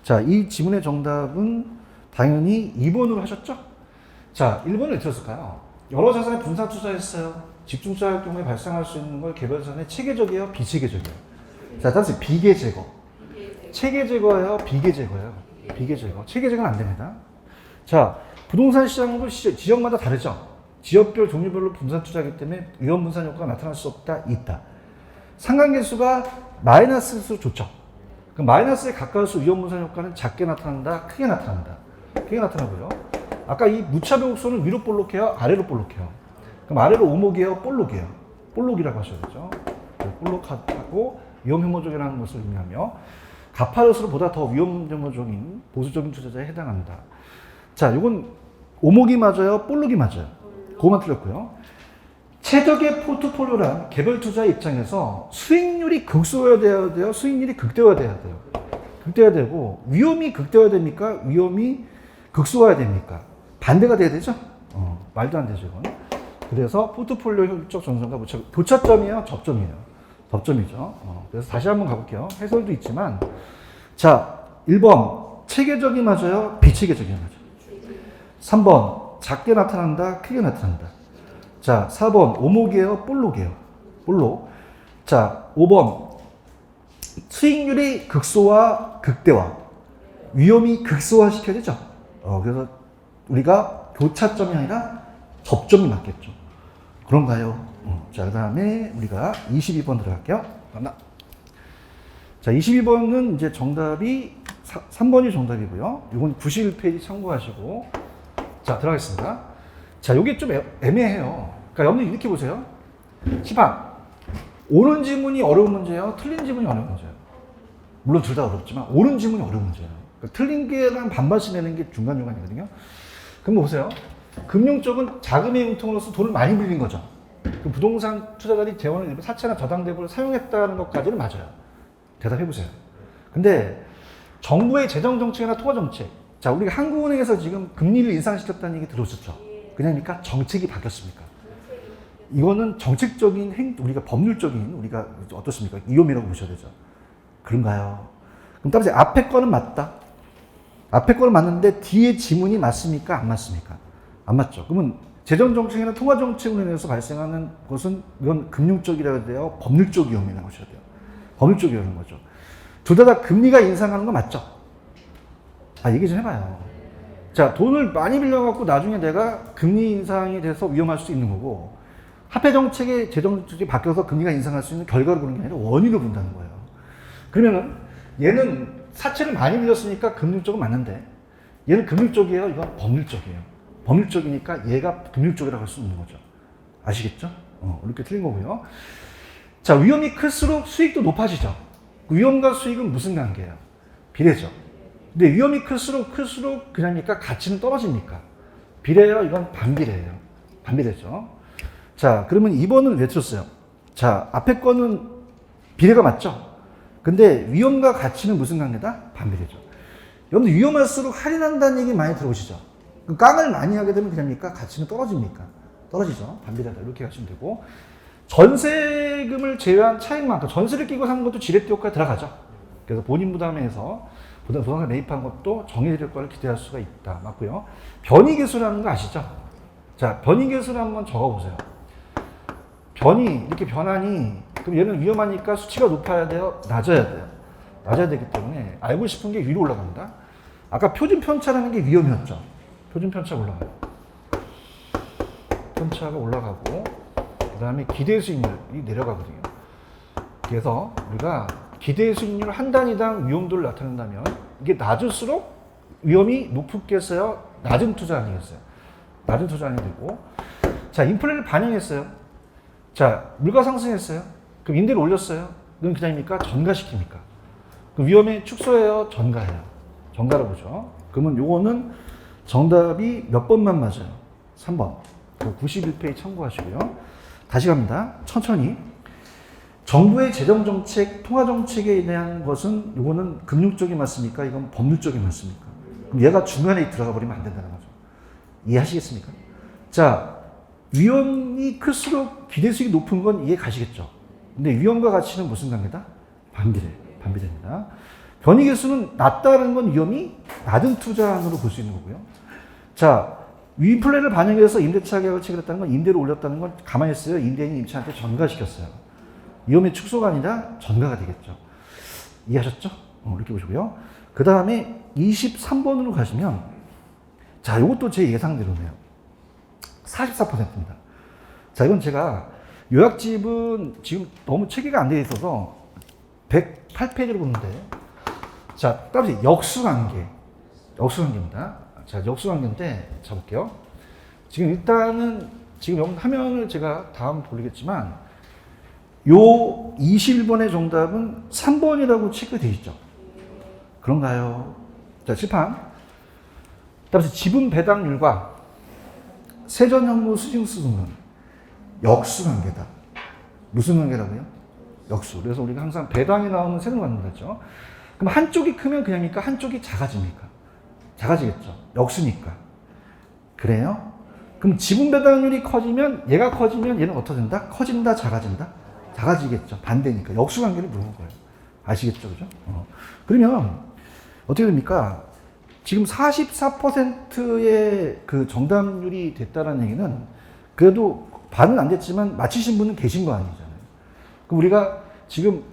S1: 자, 이 지문의 정답은 당연히 2번으로 하셨죠? 자, 1번을 왜 틀었을까요? 여러 자산에 분산 투자했어요. 집중투자할 경우에 발생할 수 있는 걸 개별 자산에 체계적이에요? 비체계적이에요? 자, 따라서 비계 제거. 체계 제거예요? 비계 제거예요? 비계 제거. 체계 제거는 안 됩니다. 자, 부동산 시장도 지역마다 다르죠? 지역별 종류별로 분산 투자하기 때문에 위험 분산 효과가 나타날 수 없다? 있다. 상관계수가 마이너스일수록 좋죠. 그 마이너스에 가까울수록 위험 분산 효과는 작게 나타난다? 크게 나타난다? 크게 나타나고요. 아까 이 무차별 곡선을 위로 볼록해요? 아래로 볼록해요? 그럼 아래로 오목이에요? 볼록이에요? 볼록이라고 하셔야 되죠. 볼록하고 위험 혐오적이라는 것을 의미하며 가파르수록 보다 더 위험 혐오적인 보수적인 투자자에 해당한다. 자, 이건 오목이 맞아요? 볼록이 맞아요? 그거만 틀렸고요. 최적의 포트폴리오란 개별 투자의 입장에서 수익률이 극소화되어야 돼요? 수익률이 극대화돼야 돼요? 극대화 되고 위험이 극대화됩니까? 위험이 극소화해야 됩니까? 반대가 돼야 되죠? 말도 안 되죠, 이건. 그래서 포트폴리오 효율적 전선과 교차점이에요? 접점이에요? 접점이죠. 그래서 다시 한번 가볼게요. 해설도 있지만, 자, 1번 체계적이 맞아요? 비체계적이 맞아요? 3번 작게 나타난다? 크게 나타난다? 자, 4번 오목이에요? 볼록이에요? 볼록. 자, 5번 수익률이 극소화, 극대화. 위험이 극소화 시켜야 되죠? 그래서 우리가 교차점이 아니라 접점이 맞겠죠. 그런가요? 자, 그 다음에 우리가 22번 들어갈게요. 자, 22번은 이제 정답이 3번이 정답이고요. 이건 91페이지 참고하시고. 자, 들어가겠습니다. 자, 요게 좀 애매해요. 그러니까 여러분들 이렇게 보세요. 시방. 옳은 지문이 어려운 문제예요? 틀린 지문이 어려운 문제예요? 물론 둘 다 어렵지만 옳은 지문이 어려운 문제예요. 그러니까 틀린 게랑 반반씩 내는 게 중간중간이거든요. 그럼 보세요. 금융 쪽은 자금의 융통으로서 돈을 많이 빌린 거죠. 그 부동산 투자자들이 재원을 일부 사채나 저당대부를 사용했다는 것까지는 맞아요. 대답해 보세요. 근데 정부의 재정 정책이나 통화 정책, 자, 우리가 한국은행에서 지금 금리를 인상시켰다는 얘기 들었었죠. 그냥입니까? 정책이 바뀌었습니까? 이거는 정책적인 우리가 법률적인 우리가 어떻습니까? 위험이라고 보셔야 되죠. 그런가요? 그럼 따라서 앞에 거는 맞다. 앞에 거는 맞는데 뒤에 지문이 맞습니까? 안 맞습니까? 안 맞죠. 그러면 재정 정책이나 통화 정책으로 인해서 발생하는 것은 이건 금융적이라고 해야 돼요? 법률적 위험이라고 하셔야 돼요. 법률적 위험인 거죠. 둘 다 금리가 인상하는 거 맞죠? 얘기 좀 해봐요. 자, 돈을 많이 빌려갖고 나중에 내가 금리 인상이 돼서 위험할 수 있는 거고, 화폐 정책의 재정 정책이 바뀌어서 금리가 인상할 수 있는 결과를 보는 게 아니라 원인을 본다는 거예요. 그러면은 얘는 사채를 많이 빌렸으니까 금융적은 맞는데, 얘는 금융적이에요? 이건 법률적이에요. 법률적이니까 얘가 금융적이라고 할 수 있는 거죠. 아시겠죠? 이렇게 틀린 거고요. 자, 위험이 클수록 수익도 높아지죠. 위험과 수익은 무슨 관계예요? 비례죠. 근데 위험이 클수록 그냥니까 가치는 떨어집니까? 비례예요? 이건 반비례예요. 반비례죠. 자, 그러면 2번은 왜 틀었어요? 자, 앞에 거는 비례가 맞죠? 근데 위험과 가치는 무슨 관계다? 반비례죠. 여러분들 위험할수록 할인한다는 얘기 많이 들어보시죠? 깡을 많이 하게 되면 그냥니까 가치는 떨어집니까? 떨어지죠. 반비례다. 이렇게 하시면 되고. 전세금을 제외한 차익만큼 전세를 끼고 산 것도 지렛대 효과에 들어가죠. 그래서 본인 부담에서 부동산 매입한 것도 정해질 효과를 기대할 수가 있다. 맞고요. 변이계수라는 거 아시죠? 자, 변이계수를 한번 적어보세요. 변이 이렇게 변하니 그럼 얘는 위험하니까 수치가 높아야 돼요? 낮아야 돼요? 낮아야 되기 때문에 알고 싶은 게 위로 올라갑니다. 아까 표준 편차라는 게 위험이었죠. 표준 편차가 올라가요. 편차가 올라가고 그 다음에 기대 수익률이 내려가거든요. 그래서 우리가 기대 수익률 한 단위당 위험도를 나타낸다면 이게 낮을수록 위험이 높겠어요? 낮은 투자 아니겠어요? 낮은 투자 아니 되고. 자, 인플레를 반영했어요. 자, 물가 상승했어요. 그럼 임대를 올렸어요. 그건 그냥입니까? 전가시킵니까? 그럼 위험이 축소해요? 전가해요? 전가로 보죠. 그러면 요거는 정답이 몇 번만 맞아요? 3번. 91페이지 참고하시고요. 다시 갑니다. 천천히. 정부의 재정정책, 통화정책에 대한 것은 요거는 금융적이 맞습니까? 이건 법률적이 맞습니까? 그럼 얘가 중간에 들어가 버리면 안 된다는 거죠. 이해하시겠습니까? 자, 위험이 클수록 기대수익이 높은 건 이해 가시겠죠? 근데 위험과 가치는 무슨 관계다? 반비례. 반비례입니다. 변이계수는 낮다는 건 위험이 낮은 투자안으로 볼 수 있는 거고요. 자, 인플레를 반영해서 임대차 계약을 체결했다는 건 임대를 올렸다는 건 가만히 있어요. 임대인이 임차한테 전가시켰어요. 위험의 축소가 아니라 전가가 되겠죠. 이해하셨죠? 이렇게 보시고요. 그 다음에 23번으로 가시면, 자, 이것도 제 예상대로네요. 44%입니다. 자, 이건 제가 요약집은 지금 너무 체계가 안 되어 있어서 108페이지로 보는데, 자, 따라서 역수관계입니다. 자, 역수관계인데, 자, 볼게요. 지금 일단은, 지금 여기 화면을 제가 다음 돌리겠지만, 요 21번의 정답은 3번이라고 체크되어 있죠. 그런가요? 자, 칠판. 따라서 지분 배당률과 세전현무 수징수는 역수관계다. 무슨 관계라고요? 역수. 그래서 우리가 항상 배당이 나오면 세금 받는다죠. 그럼 한쪽이 크면 그냥입니까? 한쪽이 작아집니까? 작아지겠죠. 역수니까. 그래요? 그럼 지분 배당률이 커지면 얘가 커지면 얘는 어떻게 된다? 커진다, 작아진다? 작아지겠죠. 반대니까. 역수관계를 물어본 거예요. 아시겠죠? 그죠? 그러면 어떻게 됩니까? 지금 44%의 그 정답률이 됐다는 얘기는 그래도 반은 안 됐지만 맞히신 분은 계신 거 아니잖아요. 그럼 우리가 지금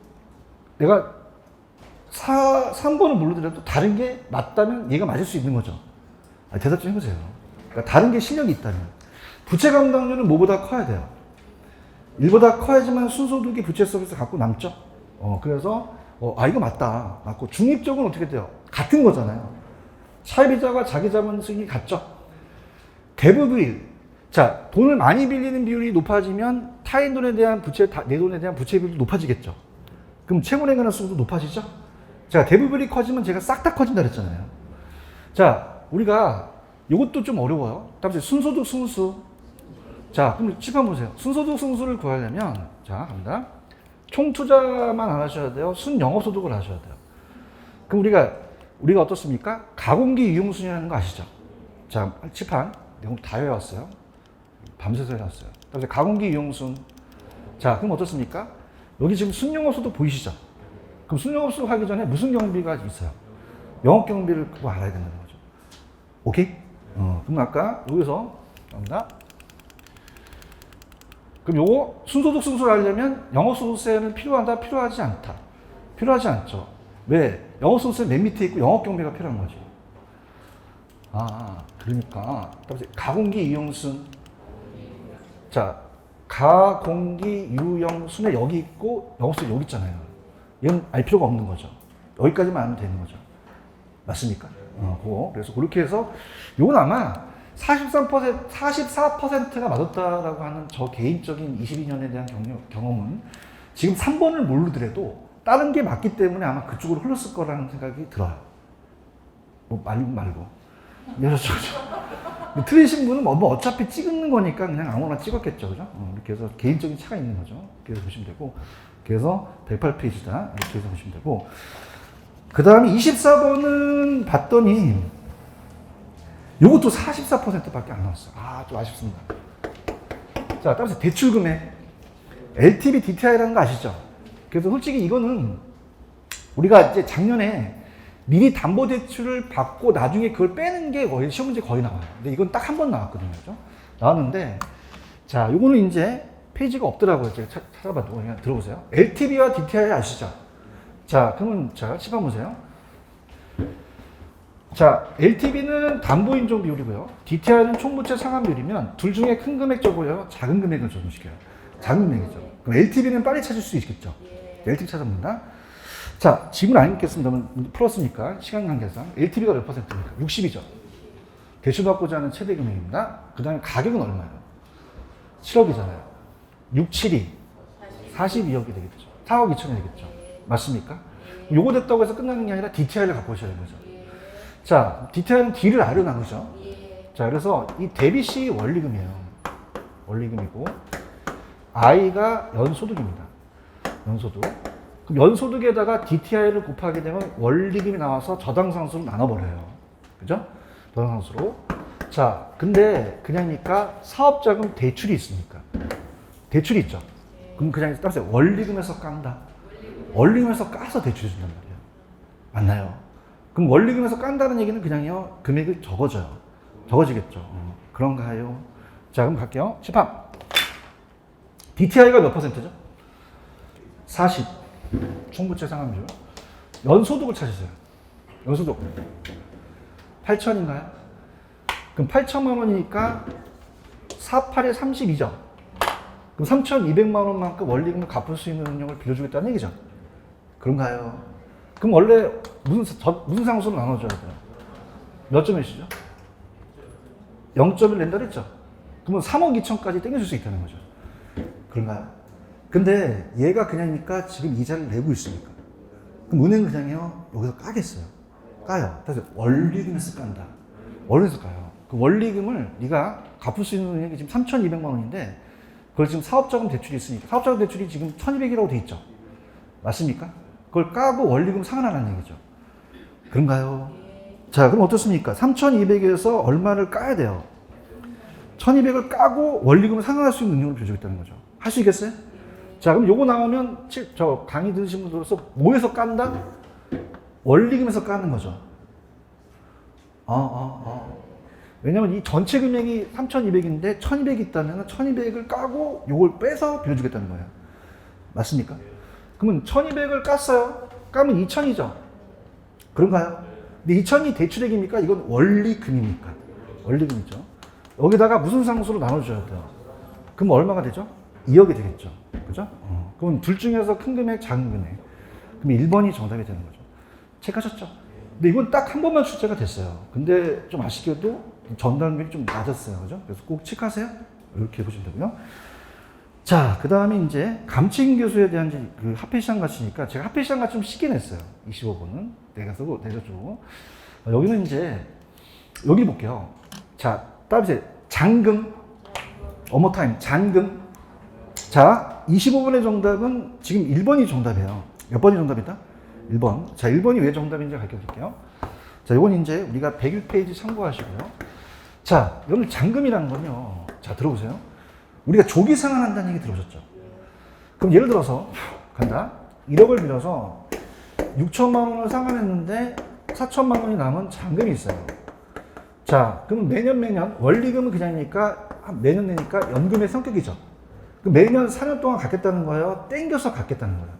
S1: 내가 3번을 모르더라도 다른 게 맞다면 얘가 맞을 수 있는 거죠. 대답 좀 해보세요. 그러니까 다른 게 실력이 있다면. 부채 감당률은 뭐보다 커야 돼요. 1보다 커야지만 순소득이 부채 서비스 갖고 남죠. 그래서 이거 맞다. 맞고 중립적으로 어떻게 돼요? 같은 거잖아요. 차입이자가 자기 자본 수익이 같죠. 대부분 자, 돈을 많이 빌리는 비율이 높아지면 타인 돈에 대한 부채, 내 돈에 대한 부채 비율이 높아지겠죠. 그럼 채무의 가능성도 높아지죠. 자, 대부분이 커지면 제가 싹 다 커진다 그랬잖아요. 자, 우리가 이것도 좀 어려워요. 다음에 순소득 승수. 자, 그럼 칠판 보세요. 순소득 승수를 구하려면, 자, 갑니다. 총 투자만 안 하셔야 돼요. 순영업소득을 하셔야 돼요. 그럼 우리가 어떻습니까? 가공기 유용순이라는 거 아시죠? 자, 칠판. 내가 다 외웠어요. 밤새서 해놨어요. 그래서 가공기 유용순. 자, 그럼 어떻습니까? 여기 지금 순영업소득 보이시죠? 그럼 순영업소득 하기 전에 무슨 경비가 있어요? 영업경비를 그거 알아야 된다는 거죠. 오케이? 그럼 아까 여기서 갑니다. 그럼 요거 순소득 승수를 하려면 영업소득세는 필요하다, 필요하지 않다. 필요하지 않죠. 왜? 영업소득세 맨 밑에 있고 영업경비가 필요한 거지. 그러니까 가공기 유용순. 자, 가공기 유용순에 여기 있고 영업소득 여기 있잖아요. 얘는 알 필요가 없는 거죠. 여기까지만 알면 되는 거죠. 맞습니까? 그거. 그래서 그렇게 해서 요건 아마 44%가 맞았다라고 하는 저 개인적인 22년에 대한 경험은 지금 3번을 모르더라도 다른 게 맞기 때문에 아마 그쪽으로 흘렀을 거라는 생각이 들어요. 뭐 말고. 그렇죠. 틀리신 분은 뭐 어차피 찍는 거니까 그냥 아무나 찍었겠죠. 그죠? 이렇게 해서 개인적인 차가 있는 거죠. 이렇게 해서 보시면 되고. 그래서 108페이지다. 이렇게 해서 보시면 되고. 그 다음에 24번은 봤더니 요것도 44%밖에 안 나왔어요. 좀 아쉽습니다. 자, 따라서 대출 금액. LTV DTI라는 거 아시죠? 그래서 솔직히 이거는 우리가 이제 작년에 미리 담보대출을 받고 나중에 그걸 빼는 게 거의 시험 문제 거의 나와요. 근데 이건 딱 한 번 나왔거든요. 그죠? 나왔는데, 자, 요거는 이제 페이지가 없더라고요. 제가 찾아봐도 그냥 들어보세요. LTV와 DTI 아시죠? 자, 그러면 자, 칠판 보세요. 자, LTV는 담보인정 비율이고요. DTI는 총부채 상환 비율이면 둘 중에 큰 금액 적어요. 작은 금액을 적용시켜요. 작은 금액이죠. 그럼 LTV는 빨리 찾을 수 있겠죠. LTV 찾아봅니다. 자, 지문 안 읽겠습니다. 풀었으니까 시간 관계상 LTV가 몇 %입니까? 60이죠. 대출받고자 하는 최대 금액입니다. 그 다음에 가격은 얼마예요? 7억이잖아요. 6, 7이 42억이 되겠죠. 4억 2천이 되겠죠. 맞습니까? 요거 됐다고 해서 끝나는 게 아니라 DTI를 갖고 오셔야 되는 거죠. 자, DTI는 D를 R로 나누죠. 자, 그래서 이 대비시 원리금이에요. 원리금이고, I가 연소득입니다. 연소득. 그럼 연소득에다가 DTI를 곱하게 되면 원리금이 나와서 저당상수로 나눠버려요. 그죠? 저당상수로. 자, 근데 그냥니까 사업자금 대출이 있으니까. 대출이 있죠. 그럼 그냥 따라서 원리금에서 깐다. 원리금에서 까서 대출해 준단 말이에요. 맞나요? 그럼 원리금에서 깐다는 얘기는 그냥요, 금액이 적어져요. 적어지겠죠. 그런가요? 자, 그럼 갈게요. 시판. DTI가 몇 %죠? 40. 총부채 상환율. 연소득을 찾으세요. 연소득. 8천인가요? 그럼 8천만 원이니까 48에 32죠. 그럼 3,200만 원만큼 원리금을 갚을 수 있는 능력을 빌려주겠다는 얘기죠. 그런가요? 그럼 원래 무슨 상수로 나눠줘야 돼요? 몇 점이시죠? 0.1 낸다 그랬죠? 그러면 3억 2천까지 땡겨줄 수 있다는 거죠. 그런가요? 근데 얘가 그냥이니까 지금 이자를 내고 있으니까. 그럼 은행은 그냥요, 여기서 까겠어요. 까요. 그래서 원리금에서 깐다. 원리금에서 까요. 그 원리금을 네가 갚을 수 있는 능력이 지금 3,200만 원인데 그걸 지금 사업자금 대출이 있으니까 사업자금 대출이 지금 1,200이라고 돼 있죠. 맞습니까? 그걸 까고 원리금 상환하라는 얘기죠. 그런가요? 자, 그럼 어떻습니까? 3,200에서 얼마를 까야 돼요? 1,200을 까고 원리금을 상환할 수 있는 능력을 빌려주겠다는 거죠. 할 수 있겠어요? 자, 그럼 요거 나오면 저 강의 들으신 분들로서 뭐에서 깐다? 원리금에서 까는 거죠. 왜냐면 이 전체 금액이 3,200인데 1,200이 있다면 1,200을 까고 요걸 빼서 빌려주겠다는 거예요. 맞습니까? 그러면 1,200을 깠어요. 까면 2,000이죠. 그런가요? 근데 2,000이 대출액입니까? 이건 원리금입니까? 원리금이죠. 여기다가 무슨 상수로 나눠줘야 돼요? 그럼 얼마가 되죠? 2억이 되겠죠. 그죠? 그럼 둘 중에서 큰 금액, 작은 금액. 그럼 1번이 정답이 되는 거죠. 체크하셨죠? 근데 이건 딱 한 번만 출제가 됐어요. 근데 좀 아쉽게도 전달률이 좀 낮았어요. 그죠? 그래서 꼭 체크하세요. 이렇게 보시면 되고요. 자, 그 다음에 이제 감칭교수에 대한 그 합해시장 가치니까 제가 합해시장 가치 좀 쉽게 냈어요. 25번은. 내려주고. 여기는 이제, 여기 볼게요. 자, 다음 이제 잔금. one more time. 잔금. 자, 25번의 정답은 지금 1번이 정답이에요. 몇 번이 정답이다? 1번. 자, 1번이 왜 정답인지 가르쳐 드릴게요. 자, 이건 이제 우리가 101페이지 참고하시고요. 자, 여러분 잔금이라는 건요. 자, 들어보세요. 우리가 조기 상환한다는 얘기 들어보셨죠? 그럼 예를 들어서 간다. 1억을 빌려서 6천만 원을 상환했는데 4천만 원이 남은 잔금이 있어요. 자, 그럼 매년 원리금은 그냥이니까 매년 내니까 연금의 성격이죠. 그럼 매년 4년 동안 갚겠다는 거예요? 땡겨서 갚겠다는 거예요?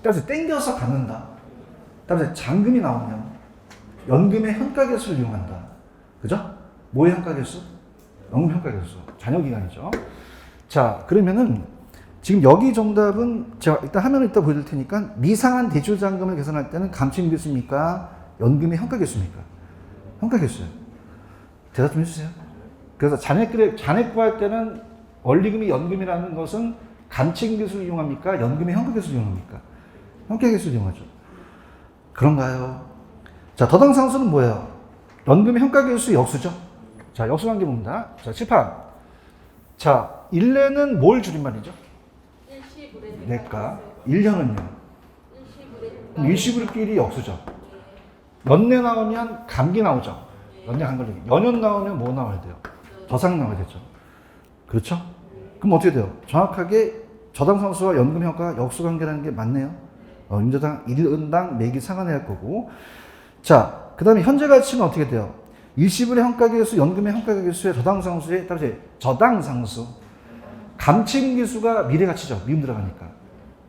S1: 따라서 땡겨서 갚는다. 따라서 잔금이 나오면 연금의 현가계수를 이용한다. 그죠? 뭐의 현가계수? 연금 현가계수. 잔여기간이죠. 자, 그러면은 지금 여기 정답은 제가 일단 화면을 이따 보여드릴 테니까 미상한 대출잔금을 계산할 때는 감칭계수입니까? 연금의 현가계수입니까? 현가계수예요. 대답 좀 해주세요. 그래서 잔액 구할 때는 원리금이 연금이라는 것은 감칭계수를 이용합니까? 연금의 현가계수를 이용합니까? 현가계수를 이용하죠. 그런가요? 자, 더당상수는 뭐예요? 연금의 현가계수 역수죠. 자, 역수관계 봅니다. 자, 칠판. 자, 일례는 뭘 줄임말이죠? 내가. 일년은요? 일시불끼리 역수죠. 연내 나오면 감기 나오죠. 연내 감기. 연연 나오면 뭐 나와야 돼요? 저상 나와야 되죠. 그렇죠? 그럼 어떻게 돼요? 정확하게 저당상수와 연금효과가 역수관계라는 게 맞네요. 임대당 1은당 매기 상환해야 할 거고. 자, 그 다음에 현재가치는 어떻게 돼요? 일시불의 현가계수, 연금의 현가계수의 저당상수의 따라서 저당상수. 감칭계수가 미래가치죠. 미음 들어가니까.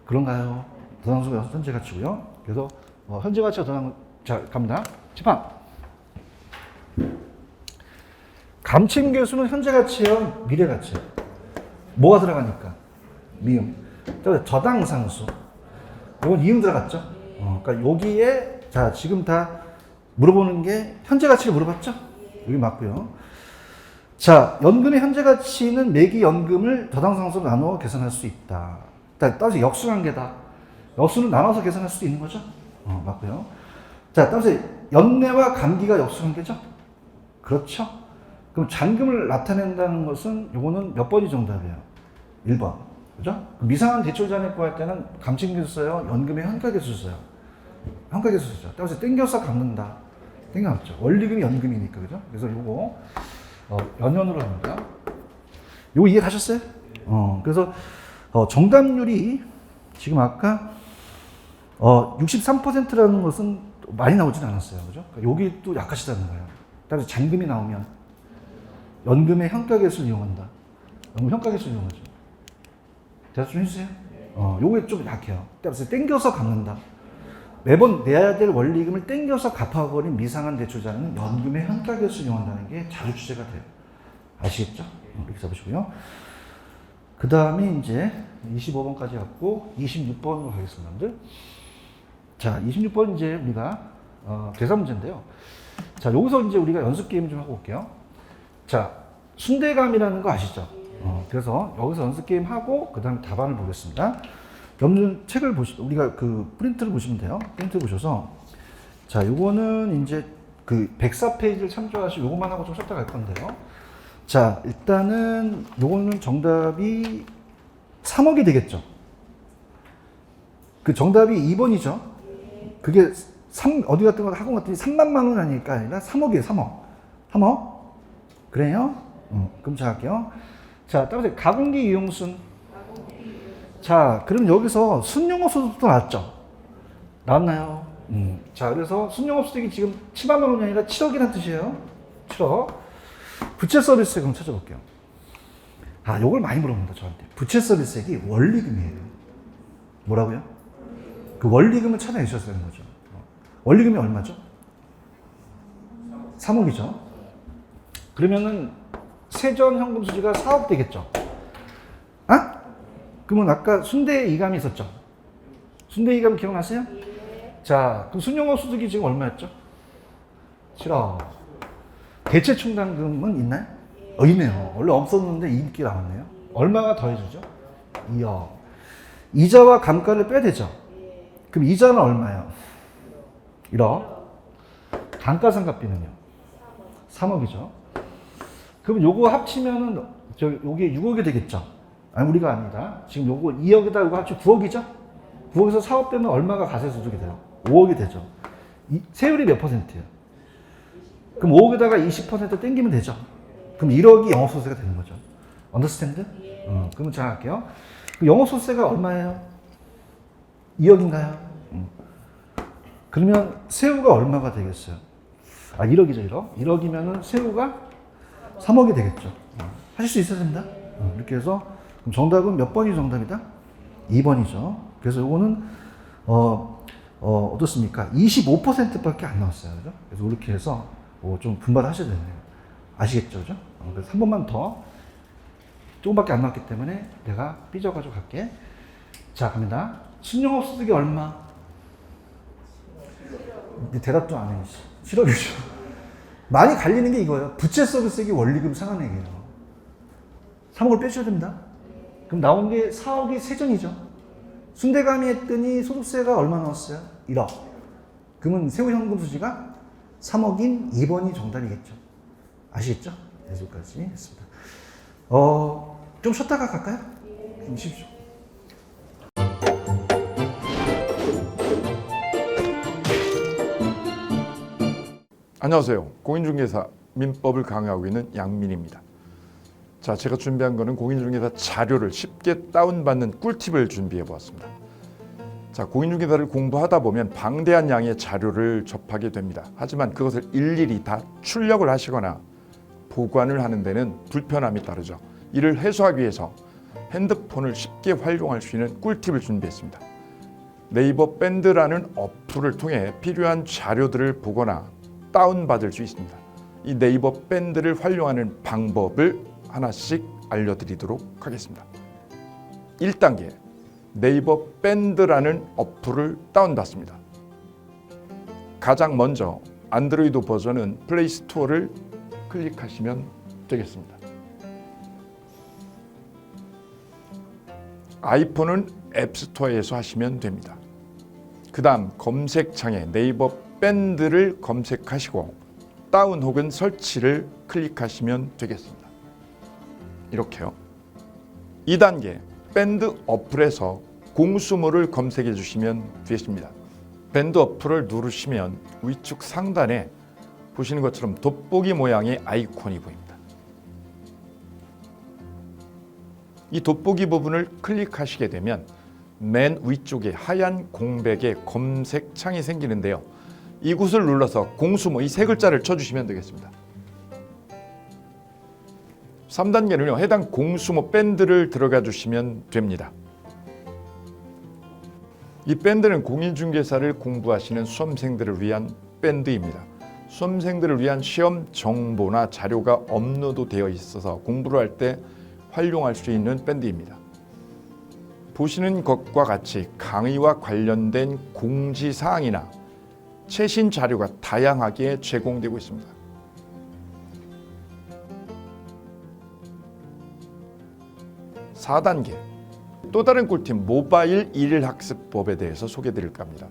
S1: 그런가요? 저당상수가 현재가치고요. 그래서 현재가치와 저당, 자, 갑니다. 칠판. 감칭계수는 현재가치예요? 미래가치예요? 뭐가 들어가니까? 미음. 저당상수. 이건 이음 들어갔죠? 그러니까 여기에, 자, 지금 다 물어보는 게 현재가치를 물어봤죠? 여기 맞고요. 자, 연금의 현재가치는 매기 연금을 저당상수로 나누어 계산할 수 있다. 따라서 역수관계다. 역수는 나눠서 계산할 수 있는 거죠? 맞고요. 자, 따라서 연내와 감기가 역수관계죠? 그렇죠? 그럼 잔금을 나타낸다는 것은 요거는 몇 번이 정답이에요? 1번. 그죠? 미상한 대출 잔액 구할 때는 감칭계수 써요? 연금의 현가계수 써요? 현가계수 쓰죠. 따라서 땡겨서 갚는다. 땡겨갖죠. 원리금이 연금이니까. 그죠? 그래서 요거 연연으로 합니다. 요거 이해 가셨어요? 그래서 정답률이 지금 아까 63%라는 것은 많이 나오진 않았어요. 그죠? 그러니까 여기 또 약하시다는 거예요. 따라서 잔금이 나오면 연금의 현가계수를 이용한다. 연금 현가계수를 이용하죠. 대답 좀 해주세요. 요게 좀 약해요. 따라서 땡겨서 갚는다. 매번 내야 될 원리금을 땡겨서 갚아버린 미상한 대출자는 연금의 현가계수를 이용한다는 게 자주 주제가 돼요. 아시겠죠? 이렇게 잡으시고요. 그 다음에 이제 25번까지 갖고 26번으로 가겠습니다. 여러분들. 자, 26번 이제 우리가 계산 문제인데요. 자, 여기서 이제 우리가 연습 게임 좀 하고 올게요. 자, 순대감이라는 거 아시죠? 그래서 여기서 연습 게임 하고 그 다음에 답안을 보겠습니다. 여러분 책을 우리가 그 프린트를 보시면 돼요. 프린트 보셔서 자, 요거는 이제 그 104페이지를 참조하시고 요것만 하고 좀 쉬었다 갈 건데요. 자, 일단은 요거는 정답이 3억이 되겠죠. 그 정답이 2번이죠. 그게 어디 갔던 거 학원 갔더니 3만 원 아닐까 아니라 3억이에요. 3억. 3억? 그래요? 그럼 자 할게요. 자, 따라서 가공기 이용순. 자, 그럼 여기서 순용업 소득도 나왔죠? 나왔나요? 자, 그래서 순용업 소득이 지금 7만 원이 아니라 7억이라는 뜻이에요. 7억. 부채 서비스액 한번 찾아볼게요. 아, 요걸 많이 물어본다, 저한테. 부채 서비스액이 원리금이에요. 뭐라고요? 그 원리금을 찾아내 주셨어야 되는 거죠. 원리금이 얼마죠? 3억이죠. 그러면은 세전 현금 수지가 4억 되겠죠. 아? 그러면 아까 순대 이감이 있었죠. 순대 이감 기억나세요? 자, 그럼 순용업 소득이 지금 얼마였죠? 7억. 대체 충당금은 있나요? 있네요. 원래 없었는데 인기 나왔네요. 얼마가 더해주죠? 2억. 이자와 감가를 빼야 되죠. 그럼 이자는 얼마예요? 1억. 감가상각비는요? 3억이죠. 그럼 요거 합치면은 요게 6억이 되겠죠. 아니, 우리가 아니다. 지금 요거 2억에다 요거 합치 9억이죠? 9억에서 4억 빼면 얼마가 가세소득이 돼요? 5억이 되죠. 세율이 몇 %예요? 그럼 5억에다가 20% 땡기면 되죠. 그럼 1억이 영업소득세가 되는 거죠. 언더스탠드? 그럼 자 할게요. 그 영업소득세가 얼마예요? 2억인가요? 그러면 세후가 얼마가 되겠어요? 아, 1억이죠, 1억. 1억이면은 세후가 3억이 되겠죠. 하실 수 있어야 됩니다. 이렇게 해서 그럼 정답은 몇 번이 정답이다? 2번이죠. 그래서 요거는 어떻습니까? 25%밖에 안 나왔어요. 그죠? 그래서 이렇게 해서 좀 분발하셔야 되네요. 아시겠죠? 그죠? 그래서 한 번만 더 조금밖에 안 나왔기 때문에 내가 삐져가지고 갈게. 자, 갑니다. 신용업 소득이 얼마? 대답도 안 해. 7억이죠. 많이 갈리는 게 이거예요. 부채 서비스액이 원리금 상환액이에요. 3억을 빼셔야 됩니다. 그럼 나온 게 4억이 세전이죠. 순대감이 했더니 소득세가 얼마 나왔어요? 1억. 그러면 세후 현금 수지가 3억인 2번이 정답이겠죠. 아시겠죠? 여기까지 했습니다. 좀 쉬었다가 갈까요? 좀 쉬십시오.
S2: 안녕하세요. 공인중개사 민법을 강의하고 있는 양민입니다. 자, 제가 준비한 거는 공인중개사 자료를 쉽게 다운받는 꿀팁을 준비해 보았습니다. 자, 공인중개사를 공부하다 보면 방대한 양의 자료를 접하게 됩니다. 하지만 그것을 일일이 다 출력을 하시거나 보관을 하는 데는 불편함이 따르죠. 이를 해소하기 위해서 핸드폰을 쉽게 활용할 수 있는 꿀팁을 준비했습니다. 네이버 밴드라는 어플을 통해 필요한 자료들을 보거나 다운받을 수 있습니다. 이 네이버 밴드를 활용하는 방법을 하나씩 알려드리도록 하겠습니다. 1단계, 네이버 밴드라는 어플을 다운받습니다. 가장 먼저 안드로이드 버전은 플레이 스토어를 클릭하시면 되겠습니다. 아이폰은 앱스토어에서 하시면 됩니다. 그 다음 검색창에 네이버 밴드를 검색하시고 다운 혹은 설치를 클릭하시면 되겠습니다. 이렇게요. 2단계, 밴드 어플에서 공수물을 검색해 주시면 되겠습니다. 밴드 어플을 누르시면 위쪽 상단에 보시는 것처럼 돋보기 모양의 아이콘이 보입니다. 이 돋보기 부분을 클릭하시게 되면 맨 위쪽에 하얀 공백의 검색창이 생기는데요. 이곳을 눌러서 공수모 이 세 글자를 쳐주시면 되겠습니다. 3단계는요. 해당 공수모 밴드를 들어가 주시면 됩니다. 이 밴드는 공인중개사를 공부하시는 수험생들을 위한 밴드입니다. 수험생들을 위한 시험 정보나 자료가 업로드되어 있어서 공부를 할 때 활용할 수 있는 밴드입니다. 보시는 것과 같이 강의와 관련된 공지사항이나 최신 자료가 다양하게 제공되고 있습니다. 4단계 또 다른 꿀팁 모바일 일일학습법에 대해서 소개드릴까 합니다.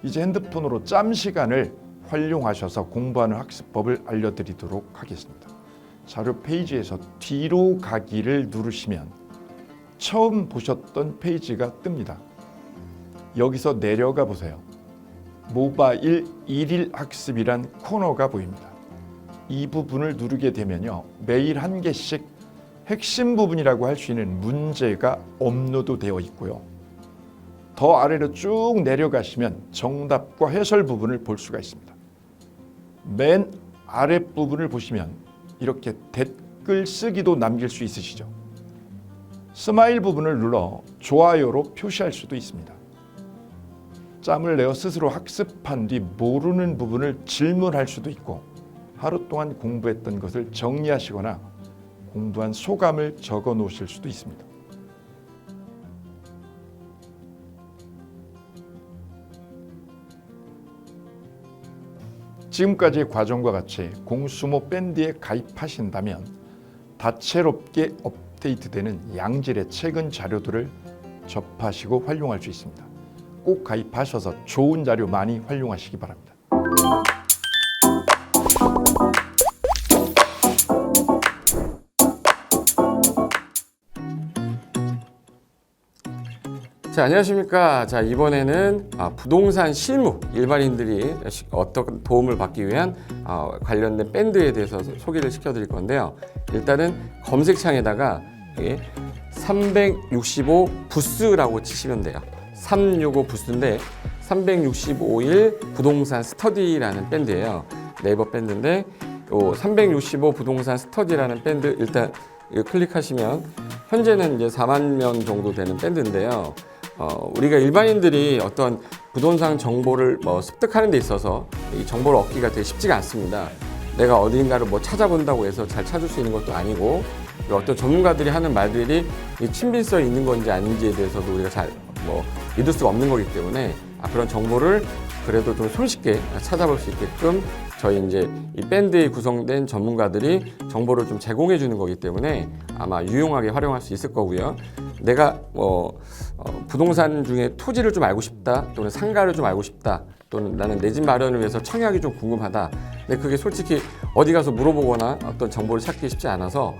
S2: 이제 핸드폰으로 짬 시간을 활용하셔서 공부하는 학습법을 알려드리도록 하겠습니다. 자료 페이지에서 뒤로 가기를 누르시면 처음 보셨던 페이지가 뜹니다. 여기서 내려가 보세요. 모바일 일일학습이란 코너가 보입니다. 이 부분을 누르게 되면요. 매일 한 개씩 핵심 부분이라고 할 수 있는 문제가 업로드되어 있고요. 더 아래로 쭉 내려가시면 정답과 해설 부분을 볼 수가 있습니다. 맨 아랫부분을 보시면 이렇게 댓글 쓰기도 남길 수 있으시죠. 스마일 부분을 눌러 좋아요로 표시할 수도 있습니다. 짬을 내어 스스로 학습한 뒤 모르는 부분을 질문할 수도 있고 하루 동안 공부했던 것을 정리하시거나 공부한 소감을 적어 놓으실 수도 있습니다. 지금까지의 과정과 같이 공수모 밴드에 가입하신다면 다채롭게 업데이트되는 양질의 최근 자료들을 접하시고 활용할 수 있습니다. 꼭 가입하셔서 좋은 자료 많이 활용하시기 바랍니다.
S3: 자, 안녕하십니까. 자, 이번에는 부동산 실무 일반인들이 어떤 도움을 받기 위한 관련된 밴드에 대해서 소개를 시켜드릴 건데요. 일단은 검색창에다가 365 부스라고 치시면 돼요. 365 부스인데 365일 부동산 스터디라는 밴드예요. 네이버 밴드인데 365 부동산 스터디라는 밴드 일단 클릭하시면 현재는 이제 4만 명 정도 되는 밴드인데요. 우리가 일반인들이 어떤 부동산 정보를 습득하는 데 있어서 이 정보를 얻기가 되게 쉽지가 않습니다. 내가 어딘가를 찾아본다고 해서 잘 찾을 수 있는 것도 아니고 어떤 전문가들이 하는 말들이 친밀성이 있는 건지 아닌지에 대해서도 우리가 잘 믿을 수가 없는 거기 때문에 그런 정보를 그래도 좀 손쉽게 찾아볼 수 있게끔 저희 이제 이 밴드에 구성된 전문가들이 정보를 좀 제공해 주는 거기 때문에 아마 유용하게 활용할 수 있을 거고요. 내가 부동산 중에 토지를 좀 알고 싶다 또는 상가를 좀 알고 싶다 또는 나는 내 집 마련을 위해서 청약이 좀 궁금하다. 근데 그게 솔직히 어디 가서 물어보거나 어떤 정보를 찾기 쉽지 않아서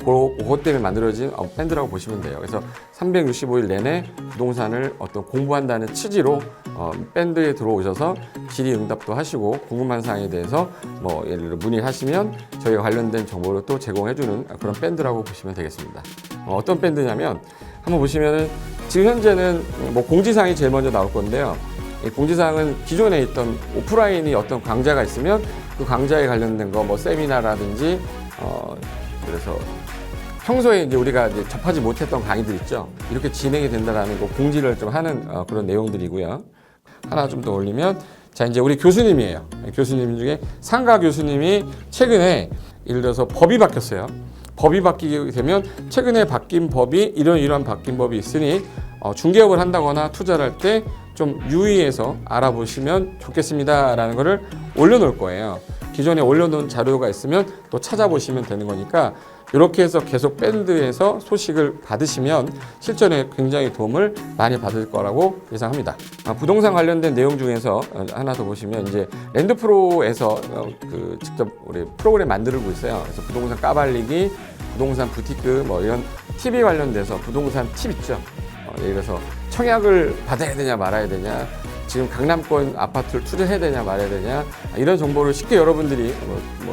S3: 그것 때문에 만들어진 밴드라고 보시면 돼요. 그래서 365일 내내 부동산을 어떤 공부한다는 취지로 밴드에 들어오셔서 질의응답도 하시고 궁금한 사항에 대해서 예를 들어 문의를 하시면 저희가 관련된 정보를 또 제공해주는 그런 밴드라고 보시면 되겠습니다. 어떤 밴드냐면 한번 보시면은 지금 현재는 공지사항이 제일 먼저 나올 건데요. 이 공지사항은 기존에 있던 오프라인이 어떤 강좌가 있으면 그 강좌에 관련된 거 세미나라든지 그래서 평소에 이제 우리가 이제 접하지 못했던 강의들 있죠. 이렇게 진행이 된다라는 거 공지를 좀 하는 그런 내용들이고요. 하나 좀 더 올리면 자 이제 우리 교수님이에요. 교수님 중에 상가 교수님이 최근에 예를 들어서 법이 바뀌었어요. 법이 바뀌게 되면 최근에 바뀐 법이 이런 바뀐 법이 있으니 중개업을 한다거나 투자를 할 때 좀 유의해서 알아보시면 좋겠습니다라는 거를 올려놓을 거예요. 기존에 올려놓은 자료가 있으면 또 찾아보시면 되는 거니까 이렇게 해서 계속 밴드에서 소식을 받으시면 실전에 굉장히 도움을 많이 받을 거라고 예상합니다. 부동산 관련된 내용 중에서 하나 더 보시면 이제 랜드프로에서 직접 우리 프로그램 만들고 있어요. 그래서 부동산 까발리기, 부동산 부티크 이런 TV 관련돼서 부동산 팁 있죠. 예를 들어서 청약을 받아야 되냐 말아야 되냐, 지금 강남권 아파트를 투자해야 되냐 말아야 되냐 이런 정보를 쉽게 여러분들이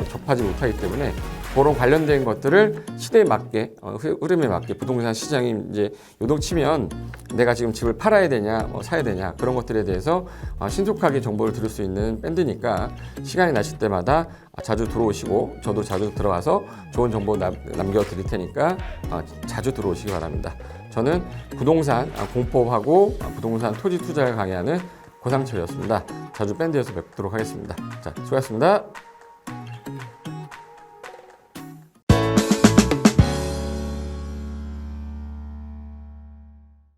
S3: 접하지 못하기 때문에 그런 관련된 것들을 시대에 맞게 흐름에 맞게 부동산 시장이 이제 요동치면 내가 지금 집을 팔아야 되냐 사야 되냐 그런 것들에 대해서 신속하게 정보를 들을 수 있는 밴드니까 시간이 나실 때마다 자주 들어오시고 저도 자주 들어와서 좋은 정보 남겨드릴 테니까 자주 들어오시기 바랍니다. 저는 부동산 공법하고 부동산 토지 투자를 강의하는 고상철이었습니다. 자주 밴드에서 뵙도록 하겠습니다. 자, 수고하셨습니다.